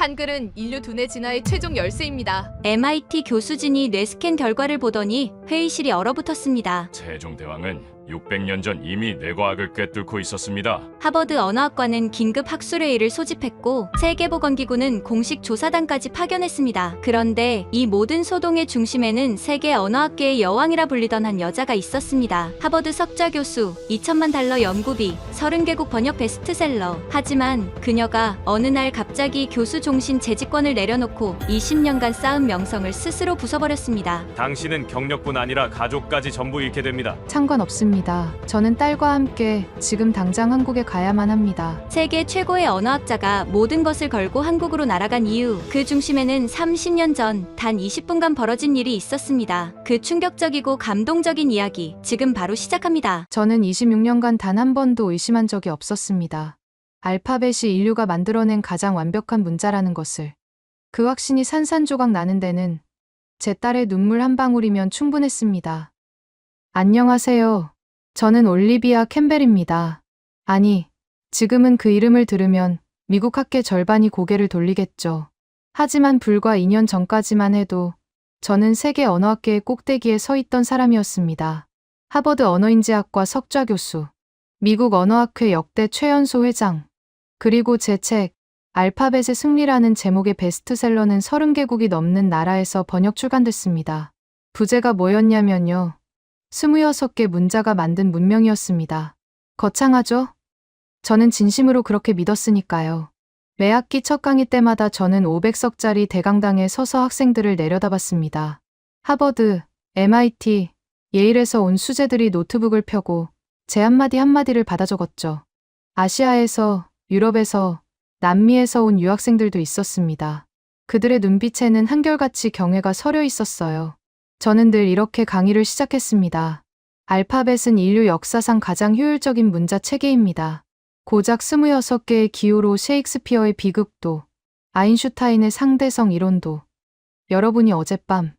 한글은 인류 두뇌 진화의 최종 열쇠입니다. MIT 교수진이 뇌스캔 결과를 보더니 회의실이 얼어붙었습니다. 세종 대왕은 600년 전 이미 뇌과학을 꿰뚫고 있었습니다. 하버드 언어학과는 긴급 학술회의를 소집했고 세계보건기구는 공식 조사단까지 파견했습니다. 그런데 이 모든 소동의 중심에는 세계 언어학계의 여왕이라 불리던 한 여자가 있었습니다. 하버드 석좌 교수, 2천만 달러 연구비, 30개국 번역 베스트셀러. 하지만 그녀가 어느 날 갑자기 교수 종신 재직권을 내려놓고 20년간 쌓은 명성을 스스로 부숴버렸습니다. 당신은 경력뿐 아니라 가족까지 전부 잃게 됩니다. 상관없습니다. 저는 딸과 함께 지금 당장 한국에 가야만 합니다. 세계 최고의 언어학자가 모든 것을 걸고 한국으로 날아간 이유, 그 중심에는 30년 전 단 20분간 벌어진 일이 있었습니다. 그 충격적이고 감동적인 이야기, 지금 바로 시작합니다. 저는 26년간 단 한 번도 의심한 적이 없었습니다. 알파벳이 인류가 만들어낸 가장 완벽한 문자라는 것을. 그 확신이 산산조각 나는 데는 제 딸의 눈물 한 방울이면 충분했습니다. 안녕하세요. 저는 올리비아 캠벨입니다. 아니, 지금은 그 이름을 들으면 미국 학계 절반이 고개를 돌리겠죠. 하지만 불과 2년 전까지만 해도 저는 세계 언어학계의 꼭대기에 서 있던 사람이었습니다. 하버드 언어인지학과 석좌 교수, 미국 언어학회 역대 최연소 회장, 그리고 제 책 알파벳의 승리라는 제목의 베스트셀러는 30개국이 넘는 나라에서 번역 출간됐습니다. 부제가 뭐였냐면요. 26개 문자가 만든 문명이었습니다. 거창하죠? 저는 진심으로 그렇게 믿었으니까요. 매 학기 첫 강의 때마다 저는 500석짜리 대강당에 서서 학생들을 내려다봤습니다. 하버드, MIT, 예일에서 온 수재들이 노트북을 펴고 제 한마디 한마디를 받아 적었죠. 아시아에서, 유럽에서, 남미에서 온 유학생들도 있었습니다. 그들의 눈빛에는 한결같이 경외가 서려 있었어요. 저는 늘 이렇게 강의를 시작했습니다. 알파벳은 인류 역사상 가장 효율적인 문자 체계입니다. 고작 26개의 기호로 셰익스피어의 비극도, 아인슈타인의 상대성 이론도, 여러분이 어젯밤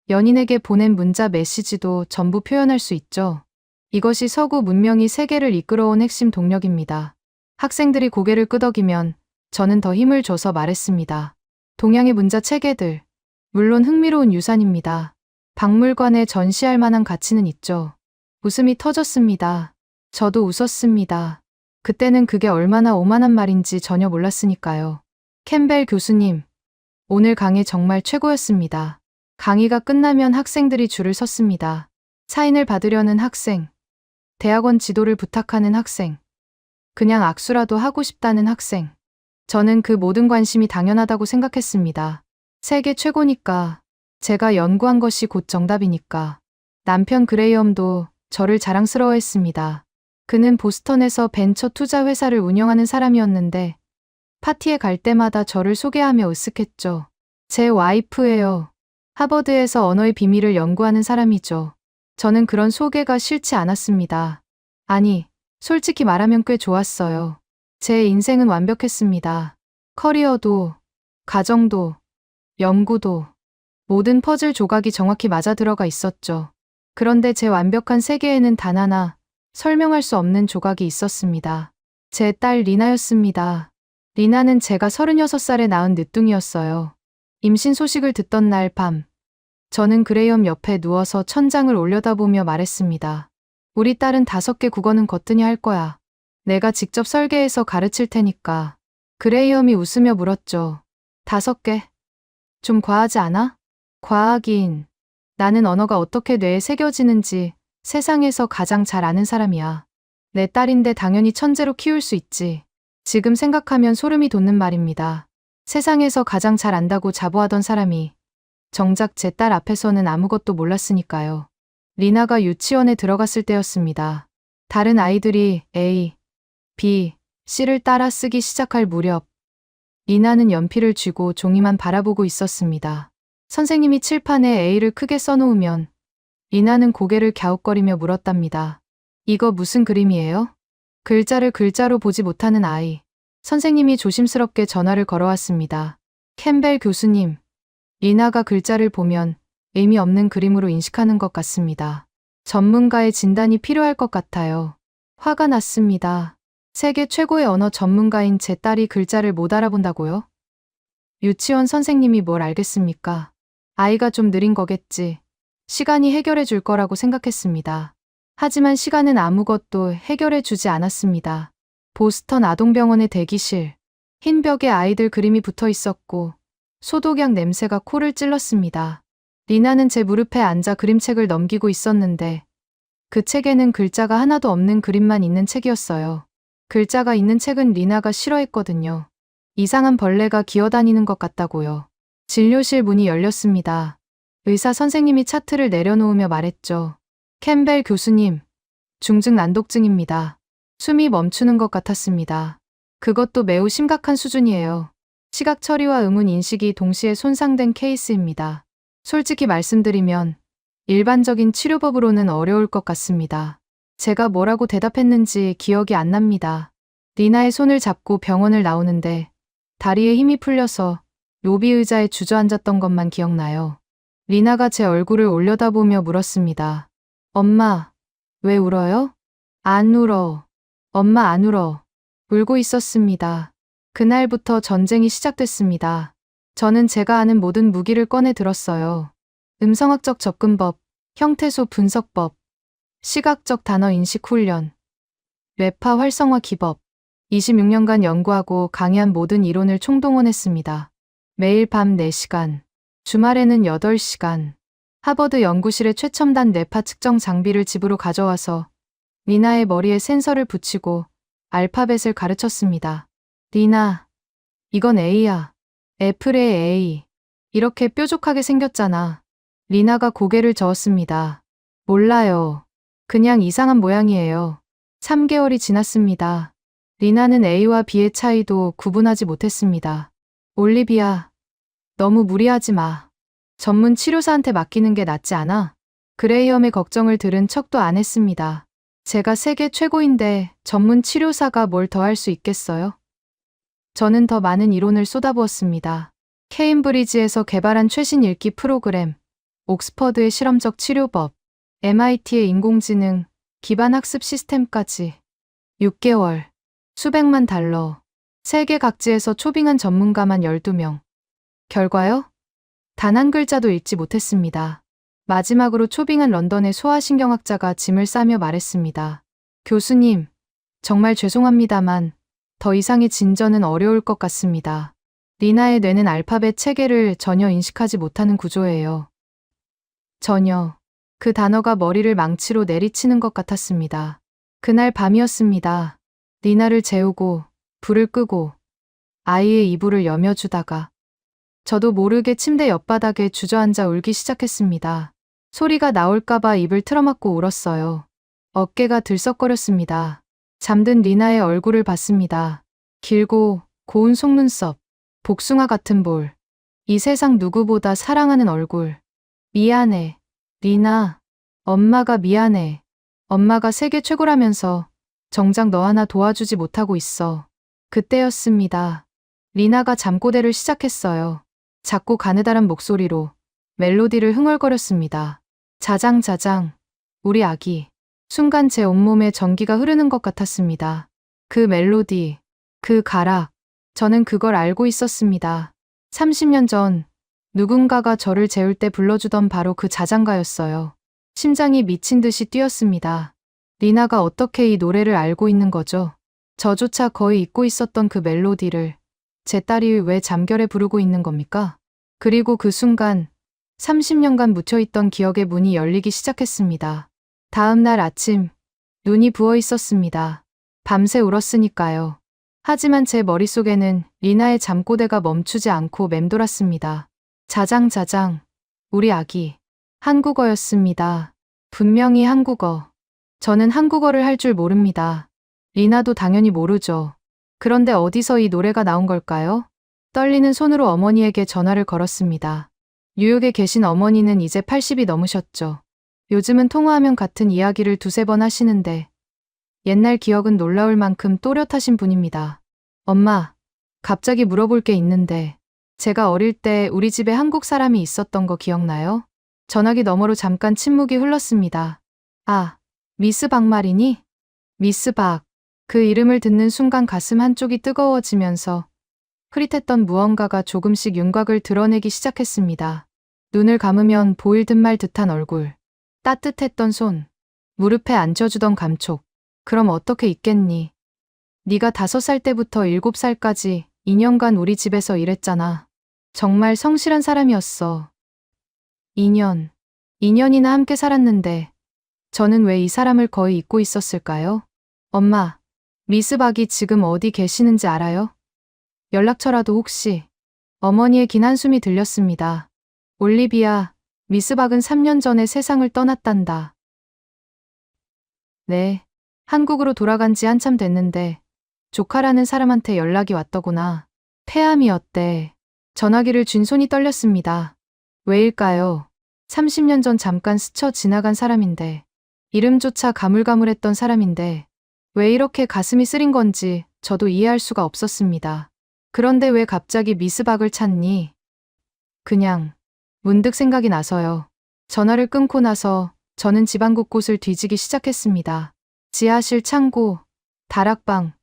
연인에게 보낸 문자 메시지도 전부 표현할 수 있죠. 이것이 서구 문명이 세계를 이끌어온 핵심 동력입니다. 학생들이 고개를 끄덕이면 저는 더 힘을 줘서 말했습니다. 동양의 문자 체계들, 물론 흥미로운 유산입니다. 박물관에 전시할 만한 가치는 있죠. 웃음이 터졌습니다. 저도 웃었습니다. 그때는 그게 얼마나 오만한 말인지 전혀 몰랐으니까요. 캠벨 교수님, 오늘 강의 정말 최고였습니다. 강의가 끝나면 학생들이 줄을 섰습니다. 사인을 받으려는 학생, 대학원 지도를 부탁하는 학생, 그냥 악수라도 하고 싶다는 학생. 저는 그 모든 관심이 당연하다고 생각했습니다. 세계 최고니까, 제가 연구한 것이 곧 정답이니까. 남편 그레이엄도 저를 자랑스러워했습니다. 그는 보스턴에서 벤처 투자 회사를 운영하는 사람이었는데 파티에 갈 때마다 저를 소개하며 으쓱했죠. 제 와이프예요. 하버드에서 언어의 비밀을 연구하는 사람이죠. 저는 그런 소개가 싫지 않았습니다. 아니, 솔직히 말하면 꽤 좋았어요. 제 인생은 완벽했습니다. 커리어도, 가정도, 연구도, 모든 퍼즐 조각이 정확히 맞아 들어가 있었죠. 그런데 제 완벽한 세계에는 단 하나, 설명할 수 없는 조각이 있었습니다. 제 딸 리나였습니다. 리나는 제가 36살에 낳은 늦둥이였어요. 임신 소식을 듣던 날 밤, 저는 그레이엄 옆에 누워서 천장을 올려다보며 말했습니다. 우리 딸은 5개 국어는 거뜬히 할 거야. 내가 직접 설계해서 가르칠 테니까. 그레이엄이 웃으며 물었죠. 5개? 좀 과하지 않아? 과하긴. 나는 언어가 어떻게 뇌에 새겨지는지 세상에서 가장 잘 아는 사람이야. 내 딸인데 당연히 천재로 키울 수 있지. 지금 생각하면 소름이 돋는 말입니다. 세상에서 가장 잘 안다고 자부하던 사람이 정작 제 딸 앞에서는 아무것도 몰랐으니까요. 리나가 유치원에 들어갔을 때였습니다. 다른 아이들이 A, B, C를 따라 쓰기 시작할 무렵 리나는 연필을 쥐고 종이만 바라보고 있었습니다. 선생님이 칠판에 A를 크게 써놓으면 리나는 고개를 갸웃거리며 물었답니다. 이거 무슨 그림이에요? 글자를 글자로 보지 못하는 아이. 선생님이 조심스럽게 전화를 걸어왔습니다. 캠벨 교수님, 리나가 글자를 보면 의미 없는 그림으로 인식하는 것 같습니다. 전문가의 진단이 필요할 것 같아요. 화가 났습니다. 세계 최고의 언어 전문가인 제 딸이 글자를 못 알아본다고요? 유치원 선생님이 뭘 알겠습니까? 아이가 좀 느린 거겠지. 시간이 해결해 줄 거라고 생각했습니다. 하지만 시간은 아무것도 해결해 주지 않았습니다. 보스턴 아동병원의 대기실. 흰 벽에 아이들 그림이 붙어 있었고 소독약 냄새가 코를 찔렀습니다. 리나는 제 무릎에 앉아 그림책을 넘기고 있었는데 그 책에는 글자가 하나도 없는 그림만 있는 책이었어요. 글자가 있는 책은 리나가 싫어했거든요. 이상한 벌레가 기어다니는 것 같다고요. 진료실 문이 열렸습니다. 의사 선생님이 차트를 내려놓으며 말했죠. 캠벨 교수님, 중증 난독증입니다. 숨이 멈추는 것 같았습니다. 그것도 매우 심각한 수준이에요. 시각 처리와 음운 인식이 동시에 손상된 케이스입니다. 솔직히 말씀드리면 일반적인 치료법으로는 어려울 것 같습니다. 제가 뭐라고 대답했는지 기억이 안 납니다. 리나의 손을 잡고 병원을 나오는데 다리에 힘이 풀려서 로비 의자에 주저앉았던 것만 기억나요. 리나가 제 얼굴을 올려다보며 물었습니다. 엄마, 왜 울어요? 안 울어. 엄마 안 울어. 울고 있었습니다. 그날부터 전쟁이 시작됐습니다. 저는 제가 아는 모든 무기를 꺼내 들었어요. 음성학적 접근법, 형태소 분석법, 시각적 단어 인식 훈련, 뇌파 활성화 기법, 26년간 연구하고 강의한 모든 이론을 총동원했습니다. 매일 밤 4시간, 주말에는 8시간, 하버드 연구실의 최첨단 뇌파 측정 장비를 집으로 가져와서 리나의 머리에 센서를 붙이고 알파벳을 가르쳤습니다. 리나, 이건 A야. 애플의 A. 이렇게 뾰족하게 생겼잖아. 리나가 고개를 저었습니다. 몰라요. 그냥 이상한 모양이에요. 3개월이 지났습니다. 리나는 A와 B의 차이도 구분하지 못했습니다. 올리비아, 너무 무리하지 마. 전문 치료사한테 맡기는 게 낫지 않아? 그레이엄의 걱정을 들은 척도 안 했습니다. 제가 세계 최고인데 전문 치료사가 뭘 더 할 수 있겠어요? 저는 더 많은 이론을 쏟아부었습니다. 케임브리지에서 개발한 최신 읽기 프로그램, 옥스퍼드의 실험적 치료법, MIT의 인공지능, 기반 학습 시스템까지. 6개월, 수백만 달러, 세계 각지에서 초빙한 전문가만 12명. 결과요? 단 한 글자도 읽지 못했습니다. 마지막으로 초빙한 런던의 소아신경학자가 짐을 싸며 말했습니다. 교수님, 정말 죄송합니다만 더 이상의 진전은 어려울 것 같습니다. 리나의 뇌는 알파벳 체계를 전혀 인식하지 못하는 구조예요. 전혀. 그 단어가 머리를 망치로 내리치는 것 같았습니다. 그날 밤이었습니다. 리나를 재우고 불을 끄고 아이의 이불을 여며주다가 저도 모르게 침대 옆바닥에 주저앉아 울기 시작했습니다. 소리가 나올까봐 입을 틀어막고 울었어요. 어깨가 들썩거렸습니다. 잠든 리나의 얼굴을 봤습니다. 길고 고운 속눈썹, 복숭아 같은 볼. 이 세상 누구보다 사랑하는 얼굴. 미안해, 리나. 엄마가 미안해. 엄마가 세계 최고라면서 정작 너 하나 도와주지 못하고 있어. 그때였습니다. 리나가 잠꼬대를 시작했어요. 작고 가느다란 목소리로 멜로디를 흥얼거렸습니다. 자장자장, 우리 아기. 순간 제 온몸에 전기가 흐르는 것 같았습니다. 그 멜로디, 그 가락, 저는 그걸 알고 있었습니다. 30년 전 누군가가 저를 재울 때 불러주던 바로 그 자장가였어요. 심장이 미친 듯이 뛰었습니다. 리나가 어떻게 이 노래를 알고 있는 거죠? 저조차 거의 잊고 있었던 그 멜로디를 제 딸이 왜 잠결에 부르고 있는 겁니까? 그리고 그 순간 30년간 묻혀있던 기억의 문이 열리기 시작했습니다. 다음 날 아침 눈이 부어 있었습니다. 밤새 울었으니까요. 하지만 제 머릿속에는 리나의 잠꼬대가 멈추지 않고 맴돌았습니다. 자장자장, 우리 아기. 한국어였습니다. 분명히 한국어. 저는 한국어를 할 줄 모릅니다. 리나도 당연히 모르죠. 그런데 어디서 이 노래가 나온 걸까요? 떨리는 손으로 어머니에게 전화를 걸었습니다. 뉴욕에 계신 어머니는 이제 80이 넘으셨죠. 요즘은 통화하면 같은 이야기를 두세 번 하시는데 옛날 기억은 놀라울 만큼 또렷하신 분입니다. 엄마, 갑자기 물어볼 게 있는데 제가 어릴 때 우리 집에 한국 사람이 있었던 거 기억나요? 전화기 너머로 잠깐 침묵이 흘렀습니다. 아, 미스 박 말이니? 미스 박. 그 이름을 듣는 순간 가슴 한쪽이 뜨거워지면서 흐릿했던 무언가가 조금씩 윤곽을 드러내기 시작했습니다. 눈을 감으면 보일 듯 말 듯한 얼굴, 따뜻했던 손, 무릎에 앉혀주던 감촉. 그럼 어떻게 있겠니? 네가 5살 때부터 7살까지 2년간 우리 집에서 일했잖아. 정말 성실한 사람이었어. 2년이나 함께 살았는데 저는 왜 이 사람을 거의 잊고 있었을까요? 엄마, 미스 박이 지금 어디 계시는지 알아요? 연락처라도 혹시? 어머니의 긴 한숨이 들렸습니다. 올리비아, 미스 박은 3년 전에 세상을 떠났단다. 네, 한국으로 돌아간 지 한참 됐는데 조카라는 사람한테 연락이 왔더구나. 폐암이었대. 전화기를 쥔 손이 떨렸습니다. 왜일까요? 30년 전 잠깐 스쳐 지나간 사람인데, 이름조차 가물가물했던 사람인데, 왜 이렇게 가슴이 쓰린 건지 저도 이해할 수가 없었습니다. 그런데 왜 갑자기 미스 박을 찾니? 그냥 문득 생각이 나서요. 전화를 끊고 나서 저는 집안 곳곳을 뒤지기 시작했습니다. 지하실 창고, 다락방,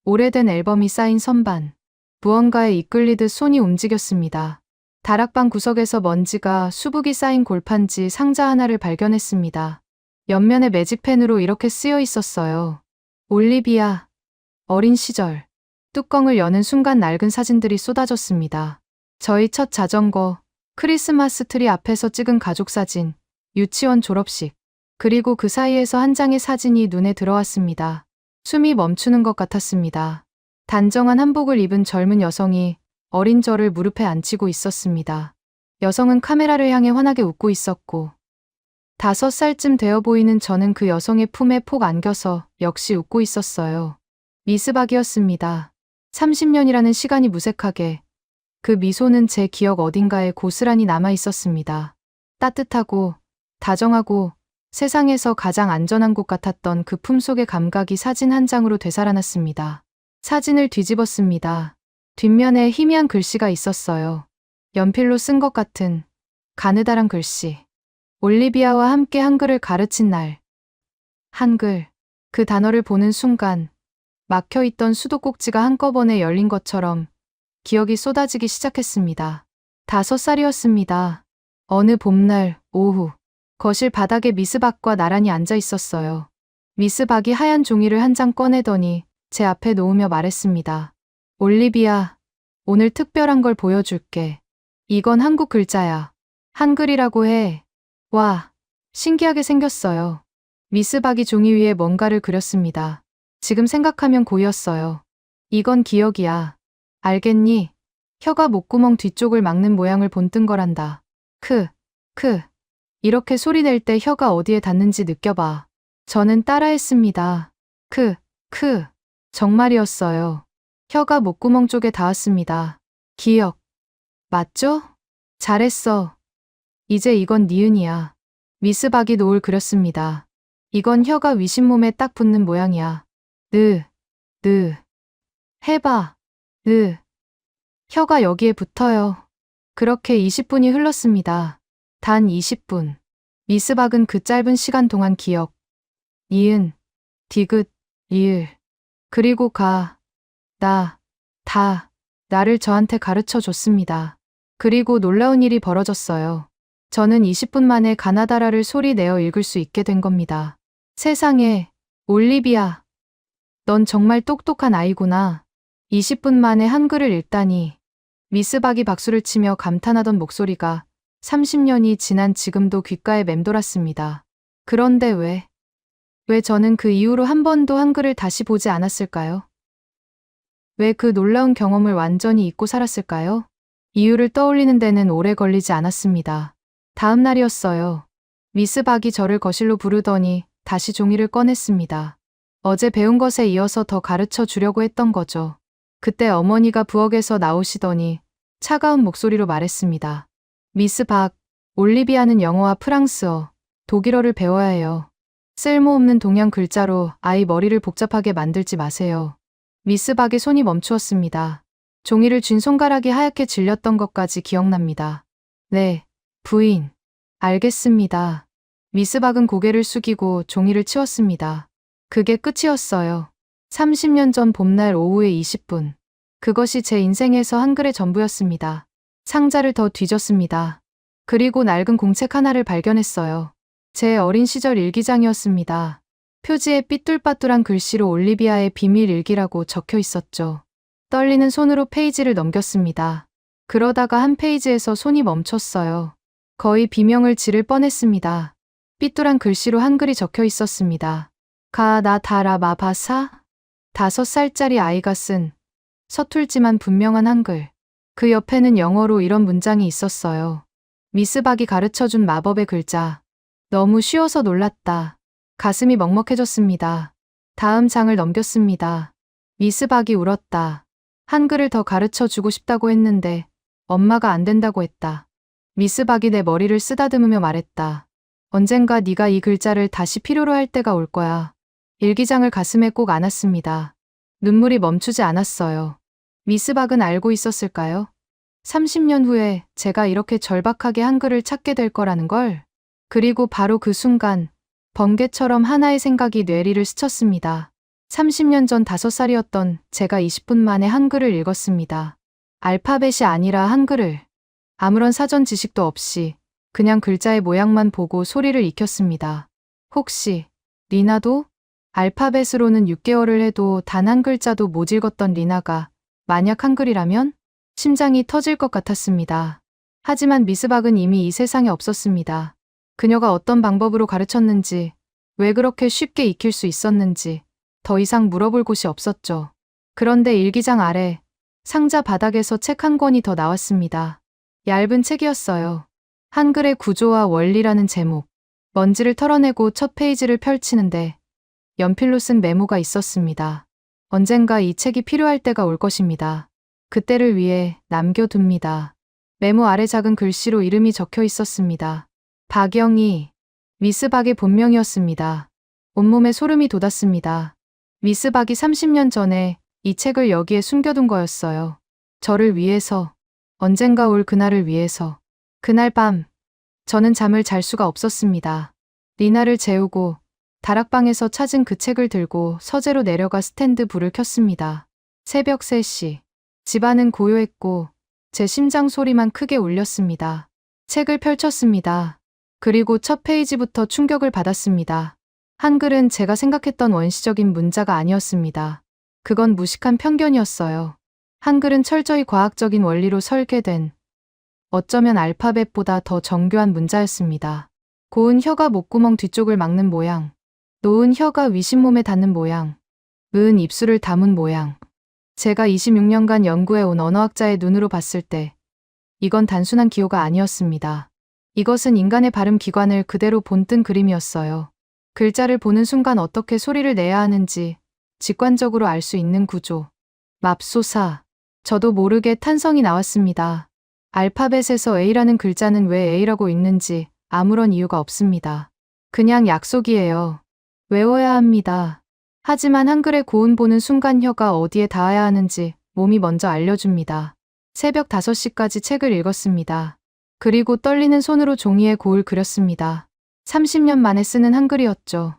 오래된 앨범이 쌓인 선반. 무언가에 이끌리듯 손이 움직였습니다. 다락방 구석에서 먼지가 수북이 쌓인 골판지 상자 하나를 발견했습니다. 옆면에 매직펜으로 이렇게 쓰여 있었어요. 올리비아, 어린 시절. 뚜껑을 여는 순간 낡은 사진들이 쏟아졌습니다. 저희 첫 자전거, 크리스마스 트리 앞에서 찍은 가족 사진, 유치원 졸업식, 그리고 그 사이에서 한 장의 사진이 눈에 들어왔습니다. 숨이 멈추는 것 같았습니다. 단정한 한복을 입은 젊은 여성이 어린 저를 무릎에 앉히고 있었습니다. 여성은 카메라를 향해 환하게 웃고 있었고, 5살쯤 되어 보이는 저는 그 여성의 품에 폭 안겨서 역시 웃고 있었어요. 미스 박이었습니다. 30년이라는 시간이 무색하게 그 미소는 제 기억 어딘가에 고스란히 남아 있었습니다. 따뜻하고 다정하고 세상에서 가장 안전한 곳 같았던 그 품속의 감각이 사진 한 장으로 되살아났습니다. 사진을 뒤집었습니다. 뒷면에 희미한 글씨가 있었어요. 연필로 쓴 것 같은 가느다란 글씨. 올리비아와 함께 한글을 가르친 날. 한글. 그 단어를 보는 순간 막혀있던 수도꼭지가 한꺼번에 열린 것처럼 기억이 쏟아지기 시작했습니다. 5살이었습니다. 어느 봄날 오후 거실 바닥에 미스 박과 나란히 앉아 있었어요. 미스 박이 하얀 종이를 한 장 꺼내더니 제 앞에 놓으며 말했습니다. 올리비아, 오늘 특별한 걸 보여줄게. 이건 한국 글자야. 한글이라고 해. 와, 신기하게 생겼어요. 미스 박이 종이 위에 뭔가를 그렸습니다. 지금 생각하면 고였어요. 이건 기억이야. 알겠니? 혀가 목구멍 뒤쪽을 막는 모양을 본뜬 거란다. 크. 이렇게 소리 낼 때 혀가 어디에 닿는지 느껴봐. 저는 따라했습니다. 크. 정말이었어요. 혀가 목구멍 쪽에 닿았습니다. 기억. 맞죠? 잘했어. 이제 이건 니은이야. 미스 박이 노을 그렸습니다. 이건 혀가 위신 몸에 딱 붙는 모양이야. 느. 해봐. 혀가 여기에 붙어요. 그렇게 20분이 흘렀습니다. 단 20분. 미스 박은 그 짧은 시간 동안 기억, 니은, 디귿, 리을, 그리고 가, 나, 다, 나를 저한테 가르쳐 줬습니다. 그리고 놀라운 일이 벌어졌어요. 저는 20분 만에 가나다라를 소리 내어 읽을 수 있게 된 겁니다. 세상에, 올리비아, 넌 정말 똑똑한 아이구나. 20분 만에 한글을 읽다니. 미스 박이 박수를 치며 감탄하던 목소리가 30년이 지난 지금도 귓가에 맴돌았습니다. 그런데 왜 저는 그 이후로 한 번도 한글을 다시 보지 않았을까요? 왜 그 놀라운 경험을 완전히 잊고 살았을까요? 이유를 떠올리는 데는 오래 걸리지 않았습니다. 다음 날이었어요. 미스 박이 저를 거실로 부르더니 다시 종이를 꺼냈습니다. 어제 배운 것에 이어서 더 가르쳐 주려고 했던 거죠. 그때 어머니가 부엌에서 나오시더니 차가운 목소리로 말했습니다. 미스 박, 올리비아는 영어와 프랑스어, 독일어를 배워야 해요. 쓸모없는 동양 글자로 아이 머리를 복잡하게 만들지 마세요. 미스 박의 손이 멈추었습니다. 종이를 쥔 손가락이 하얗게 질렸던 것까지 기억납니다. 네, 부인. 알겠습니다. 미스 박은 고개를 숙이고 종이를 치웠습니다. 그게 끝이었어요. 30년 전 봄날 오후에 20분. 그것이 제 인생에서 한글의 전부였습니다. 상자를 더 뒤졌습니다. 그리고 낡은 공책 하나를 발견했어요. 제 어린 시절 일기장이었습니다. 표지에 삐뚤빠뚤한 글씨로 올리비아의 비밀 일기라고 적혀 있었죠. 떨리는 손으로 페이지를 넘겼습니다. 그러다가 한 페이지에서 손이 멈췄어요. 거의 비명을 지를 뻔했습니다. 삐뚤한 글씨로 한글이 적혀 있었습니다. 가나다라마바사? 5살짜리 아이가 쓴 서툴지만 분명한 한글. 그 옆에는 영어로 이런 문장이 있었어요. 미스 박이 가르쳐준 마법의 글자. 너무 쉬워서 놀랐다. 가슴이 먹먹해졌습니다. 다음 장을 넘겼습니다. 미스 박이 울었다. 한글을 더 가르쳐 주고 싶다고 했는데 엄마가 안 된다고 했다. 미스 박이 내 머리를 쓰다듬으며 말했다. 언젠가 네가 이 글자를 다시 필요로 할 때가 올 거야. 일기장을 가슴에 꼭 안았습니다. 눈물이 멈추지 않았어요. 미스 박은 알고 있었을까요? 30년 후에 제가 이렇게 절박하게 한글을 찾게 될 거라는 걸. 그리고 바로 그 순간 번개처럼 하나의 생각이 뇌리를 스쳤습니다. 30년 전 5살이었던 제가 20분 만에 한글을 읽었습니다. 알파벳이 아니라 한글을. 아무런 사전 지식도 없이 그냥 글자의 모양만 보고 소리를 익혔습니다. 혹시 리나도? 알파벳으로는 6개월을 해도 단 한 글자도 못 읽었던 리나가 만약 한글이라면? 심장이 터질 것 같았습니다. 하지만 미스 박은 이미 이 세상에 없었습니다. 그녀가 어떤 방법으로 가르쳤는지, 왜 그렇게 쉽게 익힐 수 있었는지 더 이상 물어볼 곳이 없었죠. 그런데 일기장 아래 상자 바닥에서 책 한 권이 더 나왔습니다. 얇은 책이었어요. 한글의 구조와 원리라는 제목. 먼지를 털어내고 첫 페이지를 펼치는데 연필로 쓴 메모가 있었습니다. 언젠가 이 책이 필요할 때가 올 것입니다. 그때를 위해 남겨둡니다. 메모 아래 작은 글씨로 이름이 적혀 있었습니다. 박영희. 미스 박의 본명이었습니다. 온몸에 소름이 돋았습니다. 미스 박이 30년 전에 이 책을 여기에 숨겨둔 거였어요. 저를 위해서, 언젠가 올 그날을 위해서. 그날 밤, 저는 잠을 잘 수가 없었습니다. 리나를 재우고 다락방에서 찾은 그 책을 들고 서재로 내려가 스탠드 불을 켰습니다. 새벽 3시. 집안은 고요했고 제 심장 소리만 크게 울렸습니다. 책을 펼쳤습니다. 그리고 첫 페이지부터 충격을 받았습니다. 한글은 제가 생각했던 원시적인 문자가 아니었습니다. 그건 무식한 편견이었어요. 한글은 철저히 과학적인 원리로 설계된, 어쩌면 알파벳보다 더 정교한 문자였습니다. 고운 혀가 목구멍 뒤쪽을 막는 모양, 놓은 혀가 위신몸에 닿는 모양, 으은 입술을 담은 모양. 제가 26년간 연구해온 언어학자의 눈으로 봤을 때 이건 단순한 기호가 아니었습니다. 이것은 인간의 발음 기관을 그대로 본뜬 그림이었어요. 글자를 보는 순간 어떻게 소리를 내야 하는지 직관적으로 알 수 있는 구조. 맙소사. 저도 모르게 탄성이 나왔습니다. 알파벳에서 A라는 글자는 왜 A라고 읽는지 아무런 이유가 없습니다. 그냥 약속이에요. 외워야 합니다. 하지만 한글의 고운 보는 순간 혀가 어디에 닿아야 하는지 몸이 먼저 알려줍니다. 새벽 5시까지 책을 읽었습니다. 그리고 떨리는 손으로 종이에 고을 그렸습니다. 30년 만에 쓰는 한글이었죠.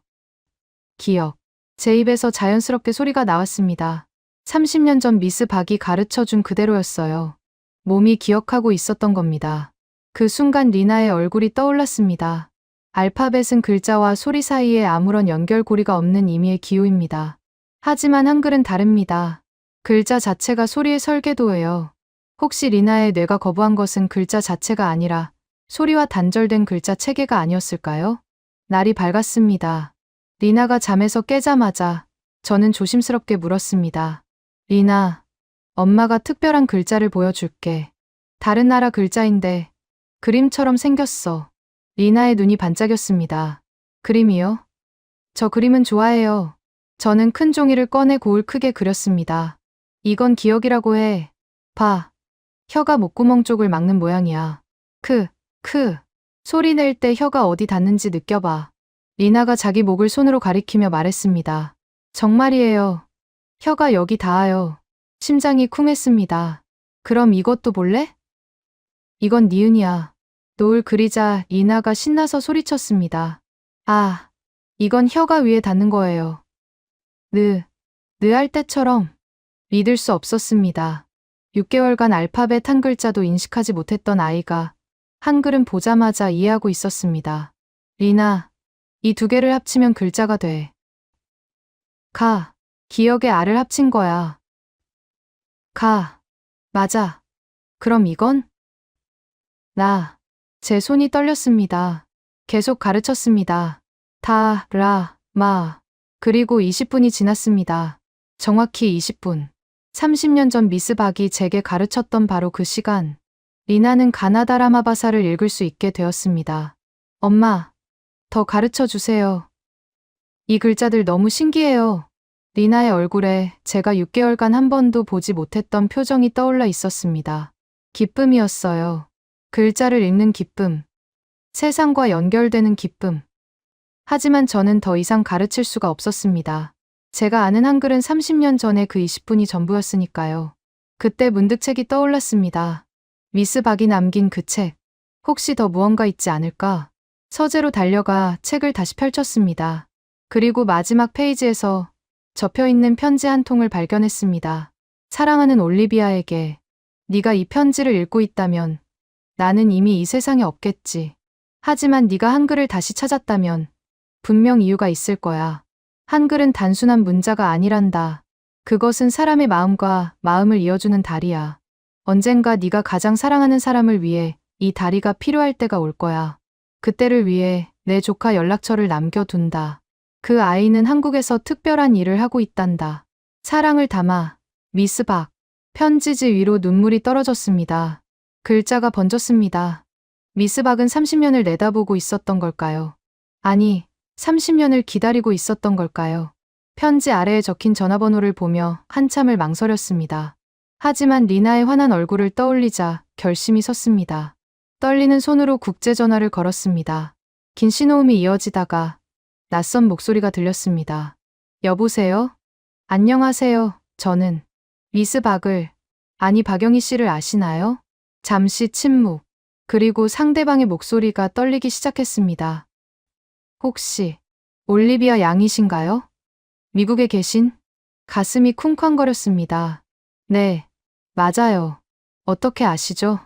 기억. 제 입에서 자연스럽게 소리가 나왔습니다. 30년 전 미스 박이 가르쳐준 그대로였어요. 몸이 기억하고 있었던 겁니다. 그 순간 리나의 얼굴이 떠올랐습니다. 알파벳은 글자와 소리 사이에 아무런 연결고리가 없는 임의의 기호입니다. 하지만 한글은 다릅니다. 글자 자체가 소리의 설계도예요. 혹시 리나의 뇌가 거부한 것은 글자 자체가 아니라 소리와 단절된 글자 체계가 아니었을까요? 날이 밝았습니다. 리나가 잠에서 깨자마자 저는 조심스럽게 물었습니다. 리나, 엄마가 특별한 글자를 보여줄게. 다른 나라 글자인데 그림처럼 생겼어. 리나의 눈이 반짝였습니다. 그림이요? 저 그림은 좋아해요. 저는 큰 종이를 꺼내 고을 크게 그렸습니다. 이건 기억이라고 해. 봐. 혀가 목구멍 쪽을 막는 모양이야. 소리 낼 때 혀가 어디 닿는지 느껴봐. 리나가 자기 목을 손으로 가리키며 말했습니다. 정말이에요. 혀가 여기 닿아요. 심장이 쿵했습니다. 그럼 이것도 볼래? 이건 니은이야. 노을 그리자 리나가 신나서 소리쳤습니다. 아, 이건 혀가 위에 닿는 거예요. 느 할 때처럼. 믿을 수 없었습니다. 6개월간 알파벳 한 글자도 인식하지 못했던 아이가 한글은 보자마자 이해하고 있었습니다. 리나, 이 두 개를 합치면 글자가 돼. 가, 기억의 알을 합친 거야. 가, 맞아. 그럼 이건? 제 손이 떨렸습니다. 계속 가르쳤습니다. 다, 라, 마. 그리고 20분이 지났습니다. 정확히 20분. 30년 전 미스 박이 제게 가르쳤던 바로 그 시간. 리나는 가나다 라마바사를 읽을 수 있게 되었습니다. 엄마, 더 가르쳐 주세요. 이 글자들 너무 신기해요. 리나의 얼굴에 제가 6개월간 한 번도 보지 못했던 표정이 떠올라 있었습니다. 기쁨이었어요. 글자를 읽는 기쁨. 세상과 연결되는 기쁨. 하지만 저는 더 이상 가르칠 수가 없었습니다. 제가 아는 한글은 30년 전에 그 20분이 전부였으니까요. 그때 문득 책이 떠올랐습니다. 미스 박이 남긴 그 책. 혹시 더 무언가 있지 않을까? 서재로 달려가 책을 다시 펼쳤습니다. 그리고 마지막 페이지에서 접혀있는 편지 한 통을 발견했습니다. 사랑하는 올리비아에게, 네가 이 편지를 읽고 있다면 나는 이미 이 세상에 없겠지. 하지만 네가 한글을 다시 찾았다면 분명 이유가 있을 거야. 한글은 단순한 문자가 아니란다. 그것은 사람의 마음과 마음을 이어주는 다리야. 언젠가 네가 가장 사랑하는 사람을 위해 이 다리가 필요할 때가 올 거야. 그때를 위해 내 조카 연락처를 남겨둔다. 그 아이는 한국에서 특별한 일을 하고 있단다. 사랑을 담아, 미스 박. 편지지 위로 눈물이 떨어졌습니다. 글자가 번졌습니다. 미스 박은 30년을 내다보고 있었던 걸까요? 아니, 30년을 기다리고 있었던 걸까요? 편지 아래에 적힌 전화번호를 보며 한참을 망설였습니다. 하지만 리나의 환한 얼굴을 떠올리자 결심이 섰습니다. 떨리는 손으로 국제전화를 걸었습니다. 긴 신호음이 이어지다가 낯선 목소리가 들렸습니다. 여보세요? 안녕하세요. 저는 미스 박을, 아니 박영희 씨를 아시나요? 잠시 침묵. 그리고 상대방의 목소리가 떨리기 시작했습니다. 혹시 올리비아 양이신가요? 미국에 계신? 가슴이 쿵쾅거렸습니다. 네, 맞아요. 어떻게 아시죠?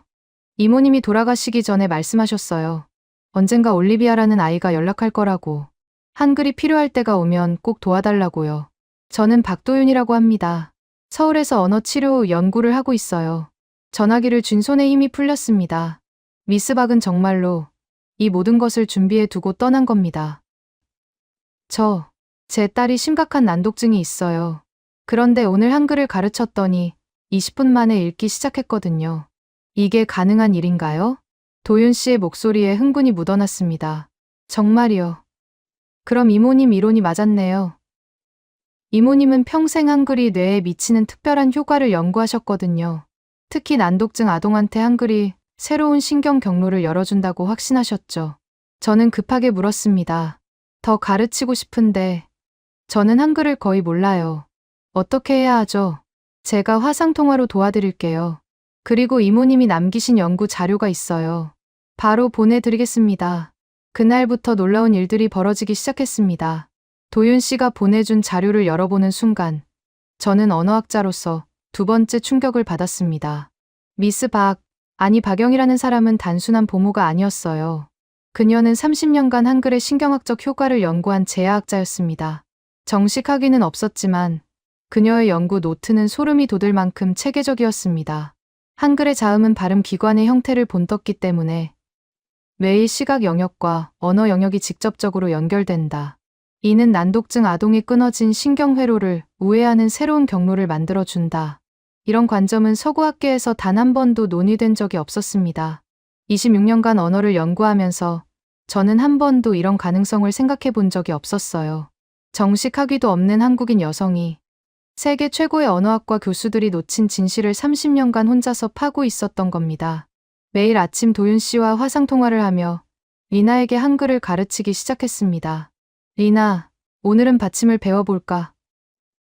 이모님이 돌아가시기 전에 말씀하셨어요. 언젠가 올리비아라는 아이가 연락할 거라고. 한글이 필요할 때가 오면 꼭 도와달라고요. 저는 박도윤이라고 합니다. 서울에서 언어치료 연구를 하고 있어요. 전화기를 쥔 손에 힘이 풀렸습니다. 미스 박은 정말로 이 모든 것을 준비해 두고 떠난 겁니다. 제 딸이 심각한 난독증이 있어요. 그런데 오늘 한글을 가르쳤더니 20분 만에 읽기 시작했거든요. 이게 가능한 일인가요? 도윤 씨의 목소리에 흥분이 묻어났습니다. 정말이요. 그럼 이모님 이론이 맞았네요. 이모님은 평생 한글이 뇌에 미치는 특별한 효과를 연구하셨거든요. 특히 난독증 아동한테 한글이 새로운 신경 경로를 열어준다고 확신하셨죠. 저는 급하게 물었습니다. 더 가르치고 싶은데 저는 한글을 거의 몰라요. 어떻게 해야 하죠? 제가 화상통화로 도와드릴게요. 그리고 이모님이 남기신 연구 자료가 있어요. 바로 보내드리겠습니다. 그날부터 놀라운 일들이 벌어지기 시작했습니다. 도윤 씨가 보내준 자료를 열어보는 순간 저는 언어학자로서 두 번째 충격을 받았습니다. 미스 박, 아니 박영이라는 사람은 단순한 보모가 아니었어요. 그녀는 30년간 한글의 신경학적 효과를 연구한 재해학자였습니다. 정식 학위는 없었지만 그녀의 연구 노트는 소름이 돋을 만큼 체계적이었습니다. 한글의 자음은 발음 기관의 형태를 본떴기 때문에 매일 시각 영역과 언어 영역이 직접적으로 연결된다. 이는 난독증 아동이 끊어진 신경회로를 우회하는 새로운 경로를 만들어준다. 이런 관점은 서구학계에서 단 한 번도 논의된 적이 없었습니다. 26년간 언어를 연구하면서 저는 한 번도 이런 가능성을 생각해 본 적이 없었어요. 정식 학위도 없는 한국인 여성이 세계 최고의 언어학과 교수들이 놓친 진실을 30년간 혼자서 파고 있었던 겁니다. 매일 아침 도윤 씨와 화상통화를 하며 리나에게 한글을 가르치기 시작했습니다. 리나, 오늘은 받침을 배워볼까?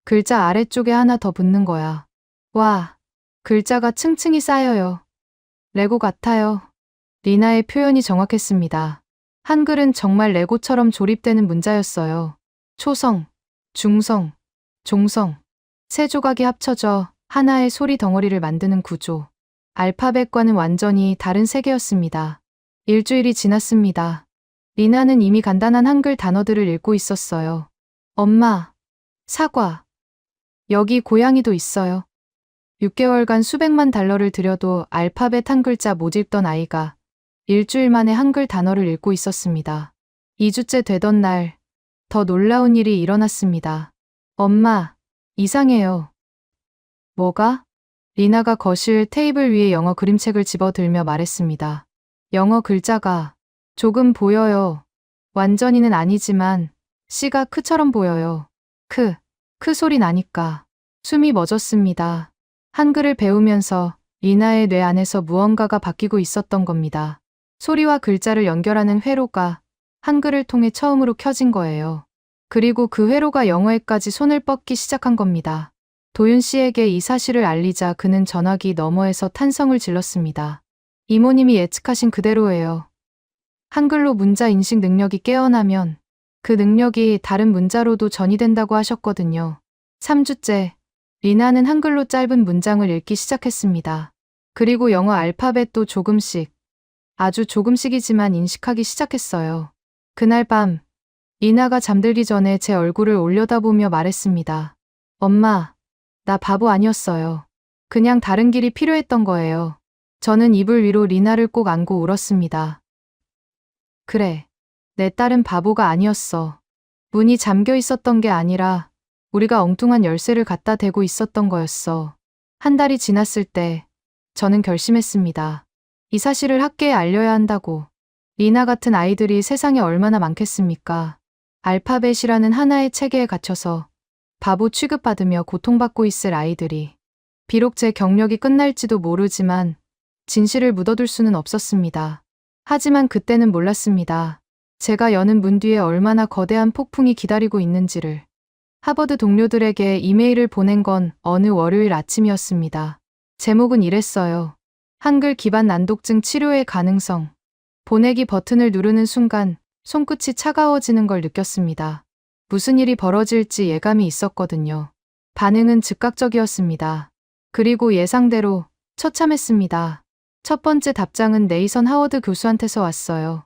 글자 아래쪽에 하나 더 붙는 거야. 와, 글자가 층층이 쌓여요. 레고 같아요. 리나의 표현이 정확했습니다. 한글은 정말 레고처럼 조립되는 문자였어요. 초성, 중성, 종성. 세 조각이 합쳐져 하나의 소리 덩어리를 만드는 구조. 알파벳과는 완전히 다른 세계였습니다. 일주일이 지났습니다. 리나는 이미 간단한 한글 단어들을 읽고 있었어요. 엄마, 사과. 여기 고양이도 있어요. 6개월간 수백만 달러를 들여도 알파벳 한 글자 못 읽던 아이가 일주일 만에 한글 단어를 읽고 있었습니다. 2주째 되던 날, 더 놀라운 일이 일어났습니다. 엄마, 이상해요. 뭐가? 리나가 거실 테이블 위에 영어 그림책을 집어들며 말했습니다. 영어 글자가 조금 보여요. 완전히는 아니지만 C가 크처럼 보여요. 크 소리 나니까 숨이 멎었습니다. 한글을 배우면서 리나의 뇌 안에서 무언가가 바뀌고 있었던 겁니다. 소리와 글자를 연결하는 회로가 한글을 통해 처음으로 켜진 거예요. 그리고 그 회로가 영어에까지 손을 뻗기 시작한 겁니다. 도윤 씨에게 이 사실을 알리자 그는 전화기 너머에서 탄성을 질렀습니다. 이모님이 예측하신 그대로예요. 한글로 문자 인식 능력이 깨어나면 그 능력이 다른 문자로도 전이된다고 하셨거든요. 3주째, 리나는 한글로 짧은 문장을 읽기 시작했습니다. 그리고 영어 알파벳도 조금씩, 아주 조금씩이지만 인식하기 시작했어요. 그날 밤, 리나가 잠들기 전에 제 얼굴을 올려다보며 말했습니다. 엄마, 나 바보 아니었어요. 그냥 다른 길이 필요했던 거예요. 저는 이불 위로 리나를 꼭 안고 울었습니다. 그래, 내 딸은 바보가 아니었어. 문이 잠겨 있었던 게 아니라 우리가 엉뚱한 열쇠를 갖다 대고 있었던 거였어. 한 달이 지났을 때 저는 결심했습니다. 이 사실을 학계에 알려야 한다고. 리나 같은 아이들이 세상에 얼마나 많겠습니까? 알파벳이라는 하나의 체계에 갇혀서 바보 취급받으며 고통받고 있을 아이들이. 비록 제 경력이 끝날지도 모르지만 진실을 묻어둘 수는 없었습니다. 하지만 그때는 몰랐습니다. 제가 여는 문 뒤에 얼마나 거대한 폭풍이 기다리고 있는지를. 하버드 동료들에게 이메일을 보낸 건 어느 월요일 아침이었습니다. 제목은 이랬어요. 한글 기반 난독증 치료의 가능성. 보내기 버튼을 누르는 순간 손끝이 차가워지는 걸 느꼈습니다. 무슨 일이 벌어질지 예감이 있었거든요. 반응은 즉각적이었습니다. 그리고 예상대로 처참했습니다. 첫 번째 답장은 네이선 하워드 교수한테서 왔어요.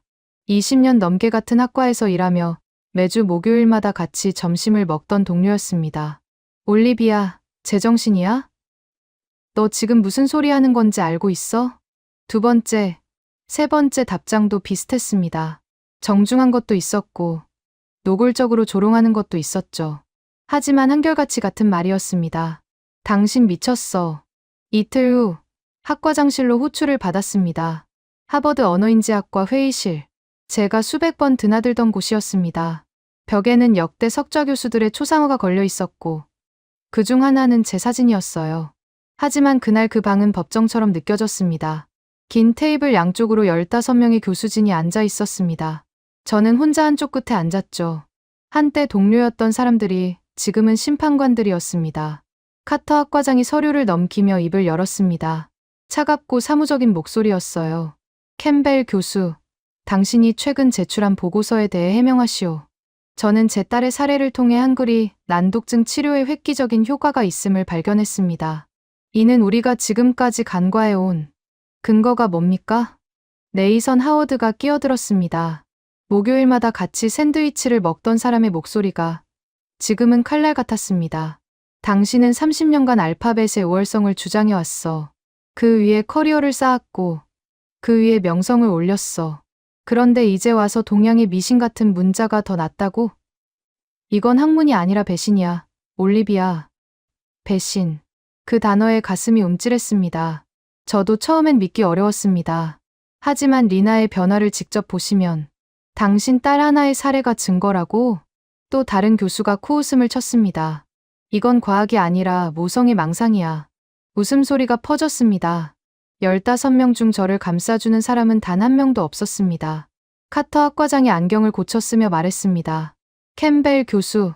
20년 넘게 같은 학과에서 일하며 매주 목요일마다 같이 점심을 먹던 동료였습니다. 올리비아, 제정신이야? 너 지금 무슨 소리 하는 건지 알고 있어? 두 번째, 세 번째 답장도 비슷했습니다. 정중한 것도 있었고 노골적으로 조롱하는 것도 있었죠. 하지만 한결같이 같은 말이었습니다. 당신 미쳤어. 이틀 후 학과장실로 호출을 받았습니다. 하버드 언어인지학과 회의실. 제가 수백 번 드나들던 곳이었습니다. 벽에는 역대 석좌 교수들의 초상화가 걸려 있었고 그중 하나는 제 사진이었어요. 하지만 그날 그 방은 법정처럼 느껴졌습니다. 긴 테이블 양쪽으로 15명의 교수진이 앉아 있었습니다. 저는 혼자 한쪽 끝에 앉았죠. 한때 동료였던 사람들이 지금은 심판관들이었습니다. 카터 학과장이 서류를 넘기며 입을 열었습니다. 차갑고 사무적인 목소리였어요. 캠벨 교수, 당신이 최근 제출한 보고서에 대해 해명하시오. 저는 제 딸의 사례를 통해 한글이 난독증 치료에 획기적인 효과가 있음을 발견했습니다. 이는 우리가 지금까지 간과해온 근거가 뭡니까? 네이선 하워드가 끼어들었습니다. 목요일마다 같이 샌드위치를 먹던 사람의 목소리가 지금은 칼날 같았습니다. 당신은 30년간 알파벳의 우월성을 주장해왔어. 그 위에 커리어를 쌓았고 그 위에 명성을 올렸어. 그런데 이제 와서 동양의 미신 같은 문자가 더 낫다고? 이건 학문이 아니라 배신이야, 올리비아. 배신. 그 단어에 가슴이 움찔했습니다. 저도 처음엔 믿기 어려웠습니다. 하지만 리나의 변화를 직접 보시면 당신 딸 하나의 사례가 증거라고? 또 다른 교수가 코웃음을 쳤습니다. 이건 과학이 아니라 모성의 망상이야. 웃음소리가 퍼졌습니다. 15명 중 저를 감싸주는 사람은 단 한 명도 없었습니다. 카터 학과장이 안경을 고쳤으며 말했습니다. 캠벨 교수,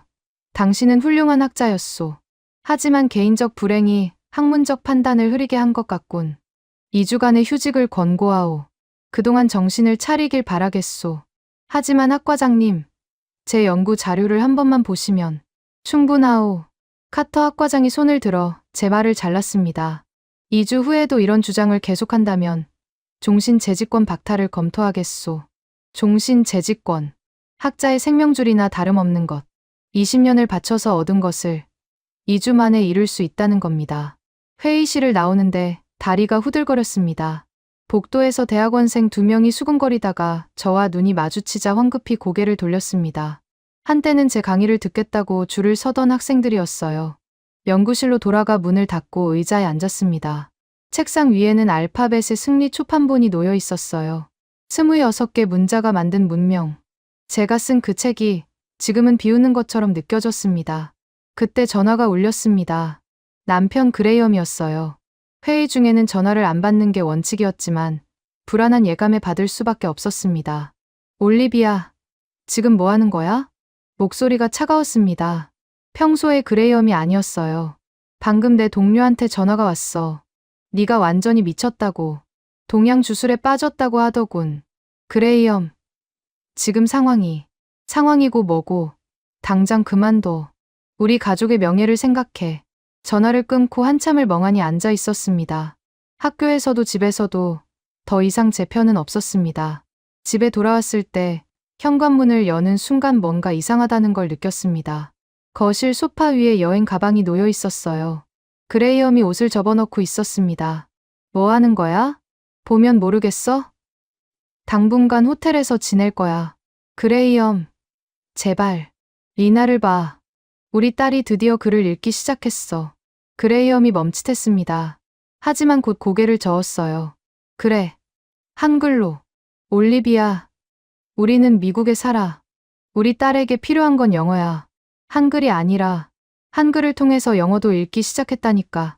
당신은 훌륭한 학자였소. 하지만 개인적 불행이 학문적 판단을 흐리게 한 것 같군. 2주간의 휴직을 권고하오. 그동안 정신을 차리길 바라겠소. 하지만 학과장님, 제 연구 자료를 한 번만 보시면 충분하오. 카터 학과장이 손을 들어 제 말을 잘랐습니다. 2주 후에도 이런 주장을 계속한다면 종신재직권 박탈을 검토하겠소. 종신재직권. 학자의 생명줄이나 다름없는 것. 20년을 바쳐서 얻은 것을 2주 만에 이룰 수 있다는 겁니다. 회의실을 나오는데 다리가 후들거렸습니다. 복도에서 대학원생 2명이 수군거리다가 저와 눈이 마주치자 황급히 고개를 돌렸습니다. 한때는 제 강의를 듣겠다고 줄을 서던 학생들이었어요. 연구실로 돌아가 문을 닫고 의자에 앉았습니다. 책상 위에는 알파벳의 승리 초판본이 놓여 있었어요. 26개 문자가 만든 문명. 제가 쓴 그 책이 지금은 비웃는 것처럼 느껴졌습니다. 그때 전화가 울렸습니다. 남편 그레이엄이었어요. 회의 중에는 전화를 안 받는 게 원칙이었지만 불안한 예감에 받을 수밖에 없었습니다. 올리비아, 지금 뭐 하는 거야? 목소리가 차가웠습니다. 평소의 그레이엄이 아니었어요. 방금 내 동료한테 전화가 왔어. 네가 완전히 미쳤다고. 동양 주술에 빠졌다고 하더군. 그레이엄, 지금 상황이고 뭐고. 당장 그만둬. 우리 가족의 명예를 생각해. 전화를 끊고 한참을 멍하니 앉아 있었습니다. 학교에서도 집에서도 더 이상 제 편은 없었습니다. 집에 돌아왔을 때 현관문을 여는 순간 뭔가 이상하다는 걸 느꼈습니다. 거실 소파 위에 여행 가방이 놓여 있었어요. 그레이엄이 옷을 접어넣고 있었습니다. 뭐 하는 거야? 보면 모르겠어? 당분간 호텔에서 지낼 거야. 그레이엄, 제발. 리나를 봐. 우리 딸이 드디어 글을 읽기 시작했어. 그레이엄이 멈칫했습니다. 하지만 곧 고개를 저었어요. 그래. 한글로. 올리비아. 우리는 미국에 살아. 우리 딸에게 필요한 건 영어야. 한글이 아니라 한글을 통해서 영어도 읽기 시작했다니까.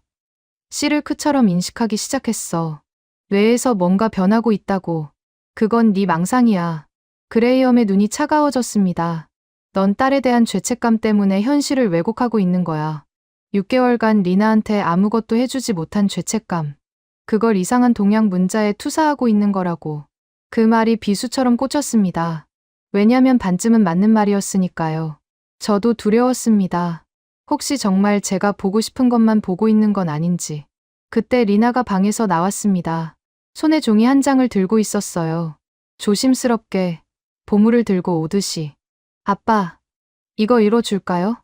씨를 크처럼 인식하기 시작했어. 뇌에서 뭔가 변하고 있다고. 그건 네 망상이야. 그레이엄의 눈이 차가워졌습니다. 넌 딸에 대한 죄책감 때문에 현실을 왜곡하고 있는 거야. 6개월간 리나한테 아무것도 해주지 못한 죄책감. 그걸 이상한 동양 문자에 투사하고 있는 거라고. 그 말이 비수처럼 꽂혔습니다. 왜냐면 반쯤은 맞는 말이었으니까요. 저도 두려웠습니다. 혹시 정말 제가 보고 싶은 것만 보고 있는 건 아닌지. 그때 리나가 방에서 나왔습니다. 손에 종이 한 장을 들고 있었어요. 조심스럽게 보물을 들고 오듯이. 아빠, 이거 읽어줄까요?